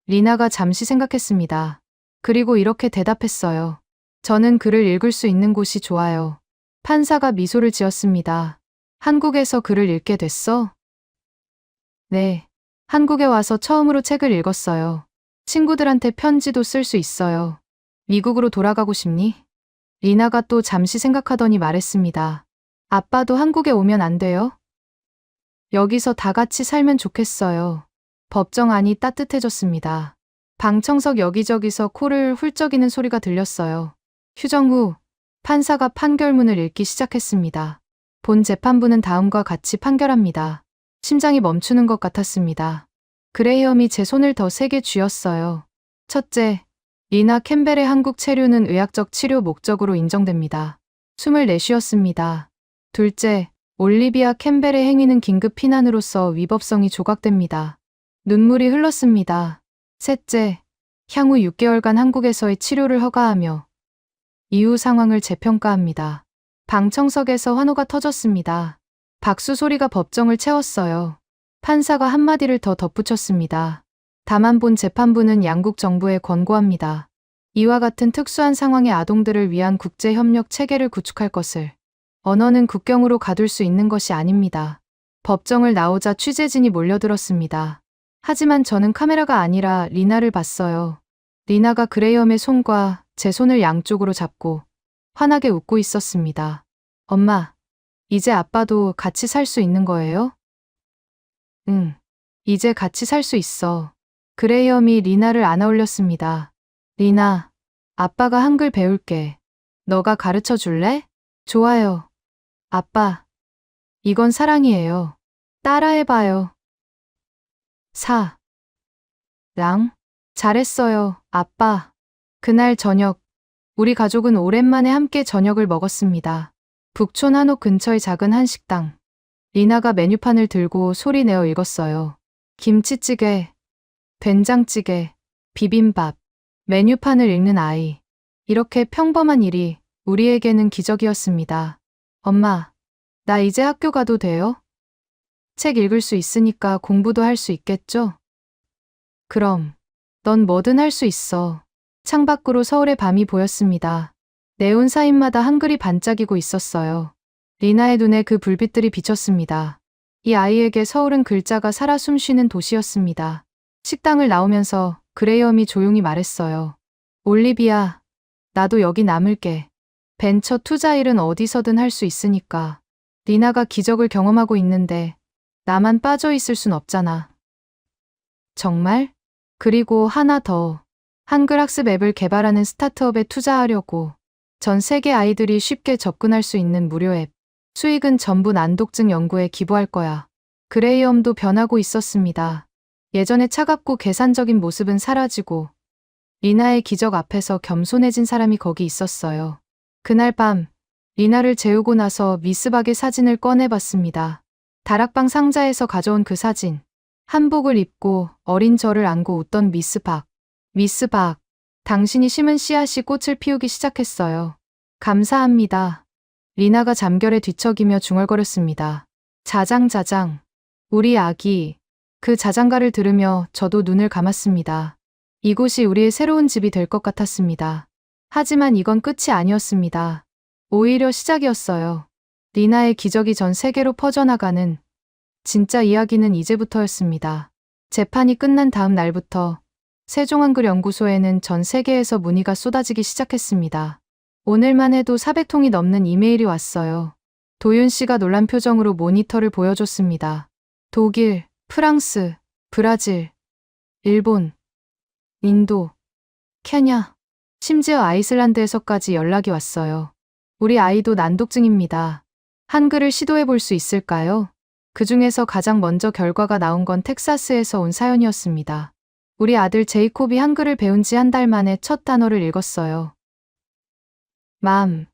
리나가 잠시 생각했습니다. 그리고 이렇게 대답했어요. 저는 글을 읽을 수 있는 곳이 좋아요. 판사가 미소를 지었습니다. 한국에서 글을 읽게 됐어? 네. 한국에 와서 처음으로 책을 읽었어요. 친구들한테 편지도 쓸 수 있어요. 미국으로 돌아가고 싶니? 리나가 또 잠시 생각하더니 말했습니다. 아빠도 한국에 오면 안 돼요? 여기서 다 같이 살면 좋겠어요. 법정 안이 따뜻해졌습니다. 방청석 여기저기서 코를 훌쩍이는 소리가 들렸어요. 휴정 후 판사가 판결문을 읽기 시작했습니다. 본 재판부는 다음과 같이 판결합니다. 심장이 멈추는 것 같았습니다. 그레이엄이 제 손을 더 세게 쥐었어요. 첫째, 리나 캠벨의 한국 체류는 의학적 치료 목적으로 인정됩니다. 숨을 내쉬었습니다. 둘째, 올리비아 캠벨의 행위는 긴급 피난으로서 위법성이 조각됩니다. 눈물이 흘렀습니다. 셋째, 향후 6개월간 한국에서의 치료를 허가하며 이후 상황을 재평가합니다. 방청석에서 환호가 터졌습니다. 박수 소리가 법정을 채웠어요. 판사가 한마디를 더 덧붙였습니다. 다만 본 재판부는 양국 정부에 권고합니다. 이와 같은 특수한 상황의 아동들을 위한 국제협력 체계를 구축할 것을. 언어는 국경으로 가둘 수 있는 것이 아닙니다. 법정을 나오자 취재진이 몰려들었습니다. 하지만 저는 카메라가 아니라 리나를 봤어요. 리나가 그레이엄의 손과 제 손을 양쪽으로 잡고 환하게 웃고 있었습니다. 엄마, 이제 아빠도 같이 살 수 있는 거예요? 응, 이제 같이 살 수 있어. 그레이엄이 리나를 안아 올렸습니다. 리나, 아빠가 한글 배울게. 너가 가르쳐 줄래? 좋아요. 아빠, 이건 사랑이에요. 따라해봐요. 랑, 잘했어요, 아빠. 그날 저녁, 우리 가족은 오랜만에 함께 저녁을 먹었습니다. 북촌 한옥 근처의 작은 한식당. 리나가 메뉴판을 들고 소리 내어 읽었어요. 김치찌개, 된장찌개, 비빔밥. 메뉴판을 읽는 아이. 이렇게 평범한 일이 우리에게는 기적이었습니다. 엄마, 나 이제 학교 가도 돼요? 책 읽을 수 있으니까 공부도 할 수 있겠죠? 그럼, 넌 뭐든 할 수 있어. 창밖으로 서울의 밤이 보였습니다. 네온 사인마다 한글이 반짝이고 있었어요. 리나의 눈에 그 불빛들이 비쳤습니다. 이 아이에게 서울은 글자가 살아 숨쉬는 도시였습니다. 식당을 나오면서 그레이엄이 조용히 말했어요. 올리비아, 나도 여기 남을게. 벤처 투자 일은 어디서든 할 수 있으니까. 리나가 기적을 경험하고 있는데 나만 빠져 있을 순 없잖아. 정말? 그리고 하나 더. 한글 학습 앱을 개발하는 스타트업에 투자하려고. 전 세계 아이들이 쉽게 접근할 수 있는 무료 앱. 수익은 전부 난독증 연구에 기부할 거야. 그레이엄도 변하고 있었습니다. 예전에 차갑고 계산적인 모습은 사라지고 리나의 기적 앞에서 겸손해진 사람이 거기 있었어요. 그날 밤 리나를 재우고 나서 미스박의 사진을 꺼내봤습니다. 다락방 상자에서 가져온 그 사진. 한복을 입고 어린 저를 안고 웃던 미스박. 미스박, 당신이 심은 씨앗이 꽃을 피우기 시작했어요. 감사합니다. 리나가 잠결에 뒤척이며 중얼거렸습니다. 자장자장. 우리 아기. 그 자장가를 들으며 저도 눈을 감았습니다. 이곳이 우리의 새로운 집이 될 것 같았습니다. 하지만 이건 끝이 아니었습니다. 오히려 시작이었어요. 리나의 기적이 전 세계로 퍼져나가는 진짜 이야기는 이제부터였습니다. 재판이 끝난 다음 날부터 세종한글연구소에는 전 세계에서 문의가 쏟아지기 시작했습니다. 오늘만 해도 400통이 넘는 이메일이 왔어요. 도윤 씨가 놀란 표정으로 모니터를 보여줬습니다. 독일, 프랑스, 브라질, 일본, 인도, 케냐, 심지어 아이슬란드에서까지 연락이 왔어요. 우리 아이도 난독증입니다. 한글을 시도해 볼 수 있을까요? 그 중에서 가장 먼저 결과가 나온 건 텍사스에서 온 사연이었습니다. 우리 아들 제이콥이 한글을 배운 지 한 달 만에 첫 단어를 읽었어요. 맘,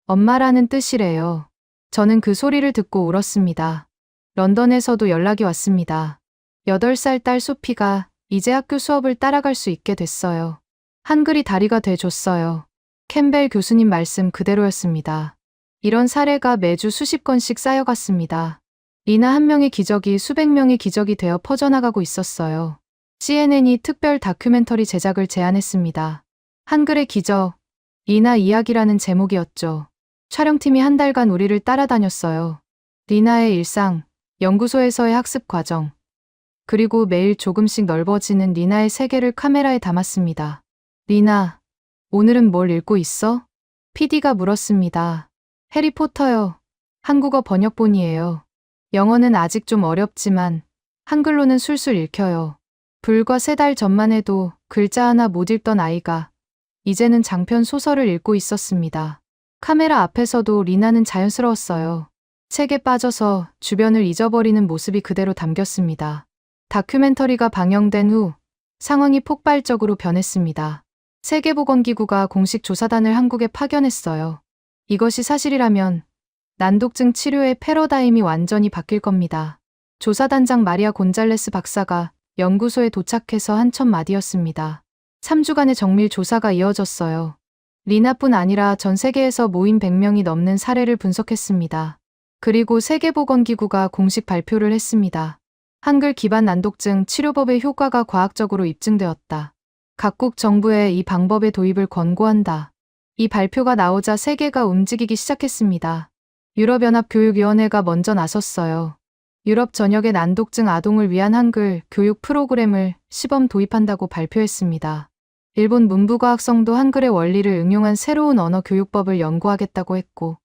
엄마라는 뜻이래요. 저는 그 소리를 듣고 울었습니다. 런던에서도 연락이 왔습니다. 8살 딸 소피가 이제 학교 수업을 따라갈 수 있게 됐어요. 한글이 다리가 돼줬어요. 캠벨 교수님 말씀 그대로였습니다. 이런 사례가 매주 수십 건씩 쌓여갔습니다. 리나 한 명의 기적이 수백 명의 기적이 되어 퍼져나가고 있었어요. CNN이 특별 다큐멘터리 제작을 제안했습니다. 한글의 기적, 리나 이야기라는 제목이었죠. 촬영팀이 한 달간 우리를 따라다녔어요. 리나의 일상, 연구소에서의 학습 과정, 그리고 매일 조금씩 넓어지는 리나의 세계를 카메라에 담았습니다. 리나, 오늘은 뭘 읽고 있어? PD가 물었습니다. 해리포터요. 한국어 번역본이에요. 영어는 아직 좀 어렵지만 한글로는 술술 읽혀요. 불과 3달 전만 해도 글자 하나 못 읽던 아이가 이제는 장편 소설을 읽고 있었습니다. 카메라 앞에서도 리나는 자연스러웠어요. 책에 빠져서 주변을 잊어버리는 모습이 그대로 담겼습니다. 다큐멘터리가 방영된 후 상황이 폭발적으로 변했습니다. 세계보건기구가 공식 조사단을 한국에 파견했어요. 이것이 사실이라면 난독증 치료의 패러다임이 완전히 바뀔 겁니다. 조사단장 마리아 곤잘레스 박사가 연구소에 도착해서 한 첫 마디였습니다. 3주간의 정밀 조사가 이어졌어요. 리나뿐 아니라 전 세계에서 모인 100명이 넘는 사례를 분석했습니다. 그리고 세계보건기구가 공식 발표를 했습니다. 한글 기반 난독증 치료법의 효과가 과학적으로 입증되었다. 각국 정부에 이 방법의 도입을 권고한다. 이 발표가 나오자 세계가 움직이기 시작했습니다. 유럽연합교육위원회가 먼저 나섰어요. 유럽 전역의 난독증 아동을 위한 한글 교육 프로그램을 시범 도입한다고 발표했습니다. 일본 문부과학성도 한글의 원리를 응용한 새로운 언어 교육법을 연구하겠다고 했고,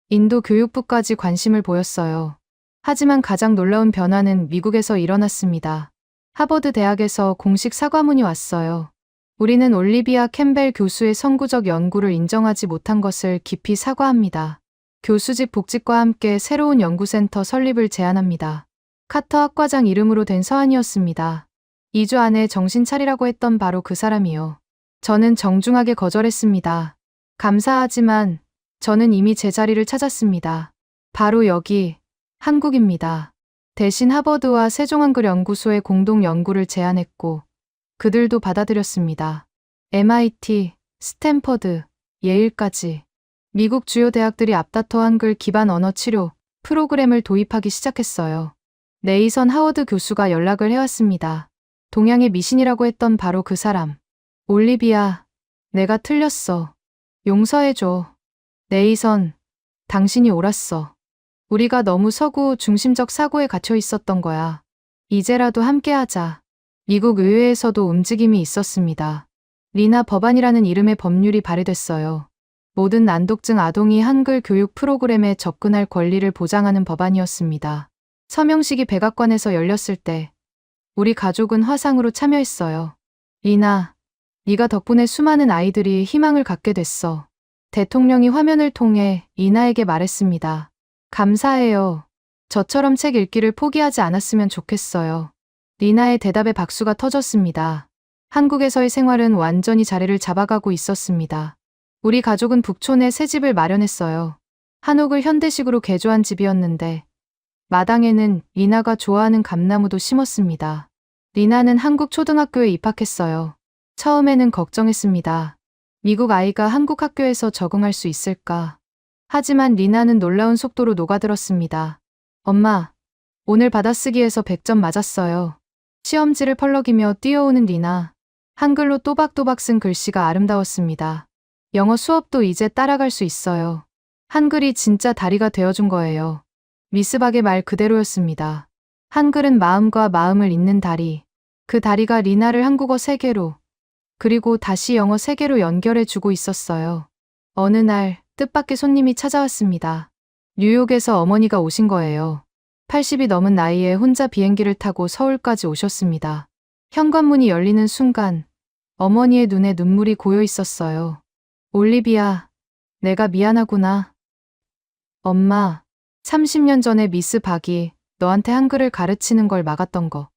인도 교육부까지 관심을 보였어요. 하지만 가장 놀라운 변화는 미국에서 일어났습니다. 하버드 대학에서 공식 사과문이 왔어요. 우리는 올리비아 캠벨 교수의 선구적 연구를 인정하지 못한 것을 깊이 사과합니다. 교수직 복직과 함께 새로운 연구센터 설립을 제안합니다. 카터 학과장 이름으로 된 서한이었습니다. 2주 안에 정신 차리라고 했던 바로 그 사람이요. 저는 정중하게 거절했습니다. 감사하지만 저는 이미 제 자리를 찾았습니다. 바로 여기, 한국입니다. 대신 하버드와 세종한글연구소의 공동 연구를 제안했고, 그들도 받아들였습니다. MIT, 스탠퍼드, 예일까지. 미국 주요 대학들이 앞다퉈 한글 기반 언어 치료 프로그램을 도입하기 시작했어요. 네이선 하워드 교수가 연락을 해왔습니다. 동양의 미신이라고 했던 바로 그 사람. 올리비아, 내가 틀렸어. 용서해줘. 네이선, 당신이 옳았어. 우리가 너무 서구 중심적 사고에 갇혀 있었던 거야. 이제라도 함께하자. 미국 의회에서도 움직임이 있었습니다. 리나 법안이라는 이름의 법률이 발의됐어요. 모든 난독증 아동이 한글 교육 프로그램에 접근할 권리를 보장하는 법안이었습니다. 서명식이 백악관에서 열렸을 때 우리 가족은 화상으로 참여했어요. 리나, 네가 덕분에 수많은 아이들이 희망을 갖게 됐어. 대통령이 화면을 통해 리나에게 말했습니다. 감사해요. 저처럼 책 읽기를 포기하지 않았으면 좋겠어요. 리나의 대답에 박수가 터졌습니다. 한국에서의 생활은 완전히 자리를 잡아가고 있었습니다. 우리 가족은 북촌에 새 집을 마련했어요. 한옥을 현대식으로 개조한 집이었는데 마당에는 리나가 좋아하는 감나무도 심었습니다. 리나는 한국 초등학교에 입학했어요. 처음에는 걱정했습니다. 미국 아이가 한국 학교에서 적응할 수 있을까? 하지만 리나는 놀라운 속도로 녹아들었습니다. 엄마, 오늘 받아쓰기에서 100점 맞았어요. 시험지를 펄럭이며 뛰어오는 리나. 한글로 또박또박 쓴 글씨가 아름다웠습니다. 영어 수업도 이제 따라갈 수 있어요. 한글이 진짜 다리가 되어준 거예요. 미스 박의 말 그대로였습니다. 한글은 마음과 마음을 잇는 다리. 그 다리가 리나를 한국어 세계로, 그리고 다시 영어 세계로 연결해주고 있었어요. 어느 날 뜻밖의 손님이 찾아왔습니다. 뉴욕에서 어머니가 오신 거예요. 80이 넘은 나이에 혼자 비행기를 타고 서울까지 오셨습니다. 현관문이 열리는 순간 어머니의 눈에 눈물이 고여 있었어요. 올리비아, 내가 미안하구나. 엄마, 30년 전에 미스 박이 너한테 한글을 가르치는 걸 막았던 거.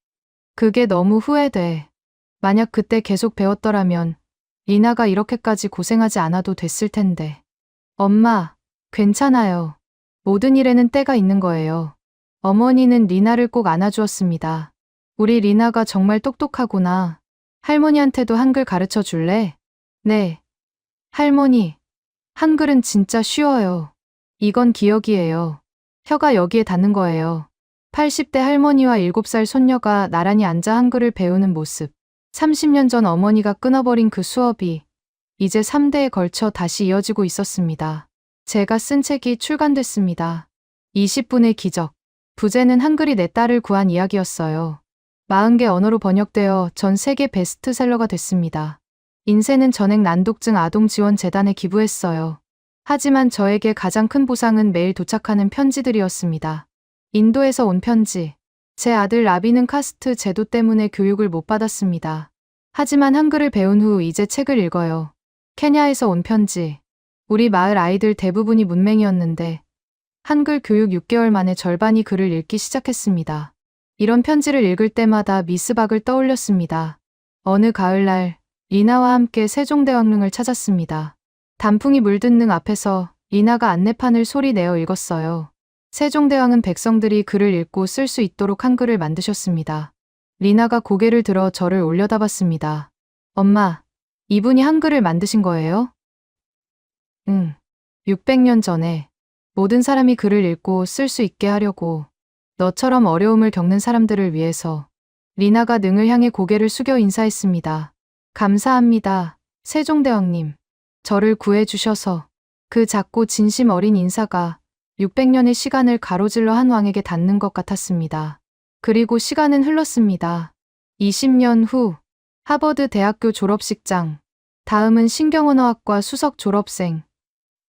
그게 너무 후회돼. 만약 그때 계속 배웠더라면 리나가 이렇게까지 고생하지 않아도 됐을 텐데. 엄마, 괜찮아요. 모든 일에는 때가 있는 거예요. 어머니는 리나를 꼭 안아주었습니다. 우리 리나가 정말 똑똑하구나. 할머니한테도 한글 가르쳐 줄래? 네. 할머니, 한글은 진짜 쉬워요. 이건 기억이에요. 혀가 여기에 닿는 거예요. 80대 할머니와 7살 손녀가 나란히 앉아 한글을 배우는 모습. 30년 전 어머니가 끊어버린 그 수업이 이제 3대에 걸쳐 다시 이어지고 있었습니다. 제가 쓴 책이 출간됐습니다. 20분의 기적. 부제는 한글이 내 딸을 구한 이야기였어요. 40개 언어로 번역되어 전 세계 베스트셀러가 됐습니다. 인쇄는 전액 난독증 아동 지원 재단에 기부했어요. 하지만 저에게 가장 큰 보상은 매일 도착하는 편지들이었습니다. 인도에서 온 편지. 제 아들 라비는 카스트 제도 때문에 교육을 못 받았습니다. 하지만 한글을 배운 후 이제 책을 읽어요. 케냐에서 온 편지. 우리 마을 아이들 대부분이 문맹이었는데 한글 교육 6개월 만에 절반이 글을 읽기 시작했습니다. 이런 편지를 읽을 때마다 미스 박을 떠올렸습니다. 어느 가을날 리나와 함께 세종대왕릉을 찾았습니다. 단풍이 물든 능 앞에서 리나가 안내판을 소리 내어 읽었어요. 세종대왕은 백성들이 글을 읽고 쓸 수 있도록 한글을 만드셨습니다. 리나가 고개를 들어 저를 올려다봤습니다. 엄마, 이분이 한글을 만드신 거예요? 응. 600년 전에 모든 사람이 글을 읽고 쓸 수 있게 하려고 너처럼 어려움을 겪는 사람들을 위해서. 리나가 능을 향해 고개를 숙여 인사했습니다. 감사합니다. 세종대왕님. 저를 구해주셔서. 그 작고 진심 어린 인사가 600년의 시간을 가로질러 한 왕에게 닿는 것 같았습니다. 그리고 시간은 흘렀습니다. 20년 후 하버드 대학교 졸업식장. 다음은 신경언어학과 수석 졸업생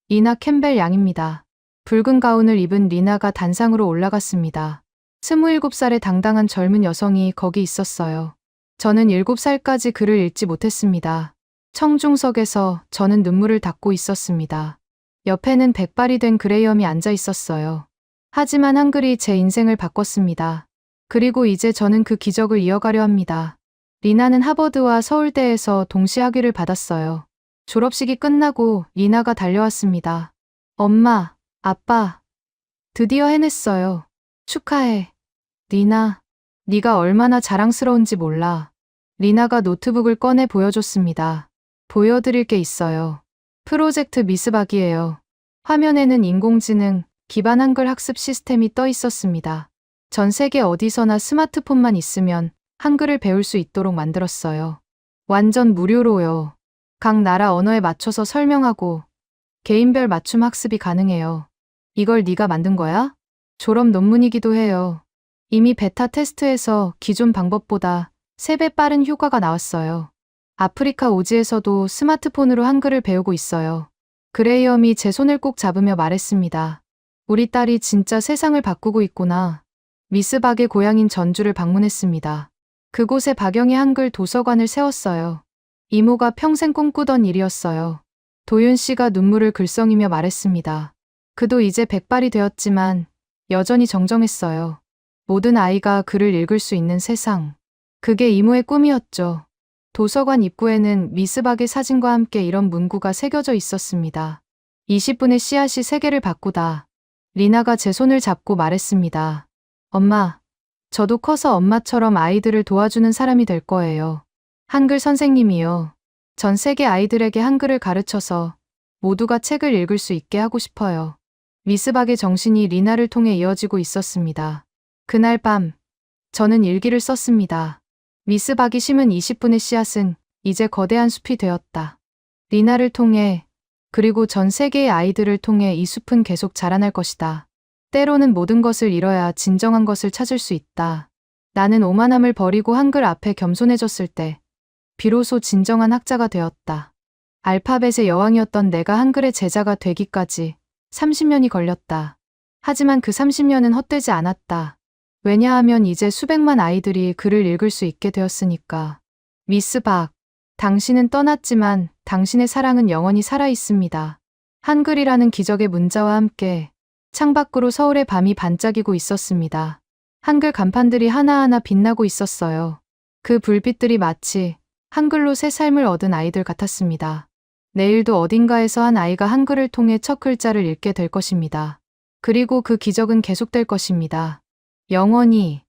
리나 캠벨 양입니다. 붉은 가운을 입은 리나가 단상으로 올라갔습니다. 27살의 당당한 젊은 여성이 거기 있었어요. 저는 7살까지 글을 읽지 못했습니다. 청중석에서 저는 눈물을 닦고 있었습니다. 옆에는 백발이 된 그레이엄이 앉아 있었어요. 하지만 한글이 제 인생을 바꿨습니다. 그리고 이제 저는 그 기적을 이어가려 합니다. 리나는 하버드와 서울대에서 동시에 학위를 받았어요. 졸업식이 끝나고 리나가 달려왔습니다. 엄마, 아빠, 드디어 해냈어요. 축하해. 리나, 네가 얼마나 자랑스러운지 몰라. 리나가 노트북을 꺼내 보여줬습니다. 보여드릴 게 있어요. 프로젝트 미스박이에요. 화면에는 인공지능 기반 한글 학습 시스템이 떠 있었습니다. 전 세계 어디서나 스마트폰만 있으면 한글을 배울 수 있도록 만들었어요. 완전 무료로요. 각 나라 언어에 맞춰서 설명하고 개인별 맞춤 학습이 가능해요. 이걸 네가 만든 거야? 졸업 논문이기도 해요. 이미 베타 테스트에서 기존 방법보다 3배 빠른 효과가 나왔어요. 아프리카 오지에서도 스마트폰으로 한글을 배우고 있어요. 그레이엄이 제 손을 꼭 잡으며 말했습니다. 우리 딸이 진짜 세상을 바꾸고 있구나. 미스 박의 고향인 전주를 방문했습니다. 그곳에 박영희 한글 도서관을 세웠어요. 이모가 평생 꿈꾸던 일이었어요. 도윤 씨가 눈물을 글썽이며 말했습니다. 그도 이제 100발이 되었지만 여전히 정정했어요. 모든 아이가 글을 읽을 수 있는 세상. 그게 이모의 꿈이었죠. 도서관 입구에는 미스 박의 사진과 함께 이런 문구가 새겨져 있었습니다. 20분의 씨앗이 세계를 바꾸다. 리나가 제 손을 잡고 말했습니다. 엄마, 저도 커서 엄마처럼 아이들을 도와주는 사람이 될 거예요. 한글 선생님이요. 전 세계 아이들에게 한글을 가르쳐서 모두가 책을 읽을 수 있게 하고 싶어요. 미스 박의 정신이 리나를 통해 이어지고 있었습니다. 그날 밤, 저는 일기를 썼습니다. 미스 박이 심은 20분의 씨앗은 이제 거대한 숲이 되었다. 리나를 통해, 그리고 전 세계의 아이들을 통해 이 숲은 계속 자라날 것이다. 때로는 모든 것을 잃어야 진정한 것을 찾을 수 있다. 나는 오만함을 버리고 한글 앞에 겸손해졌을 때 비로소 진정한 학자가 되었다. 알파벳의 여왕이었던 내가 한글의 제자가 되기까지 30년이 걸렸다. 하지만 그 30년은 헛되지 않았다. 왜냐하면 이제 수백만 아이들이 글을 읽을 수 있게 되었으니까. 미스 박, 당신은 떠났지만 당신의 사랑은 영원히 살아 있습니다. 한글이라는 기적의 문자와 함께 창밖으로 서울의 밤이 반짝이고 있었습니다. 한글 간판들이 하나하나 빛나고 있었어요. 그 불빛들이 마치 한글로 새 삶을 얻은 아이들 같았습니다. 내일도 어딘가에서 한 아이가 한글을 통해 첫 글자를 읽게 될 것입니다. 그리고 그 기적은 계속될 것입니다. 영원히.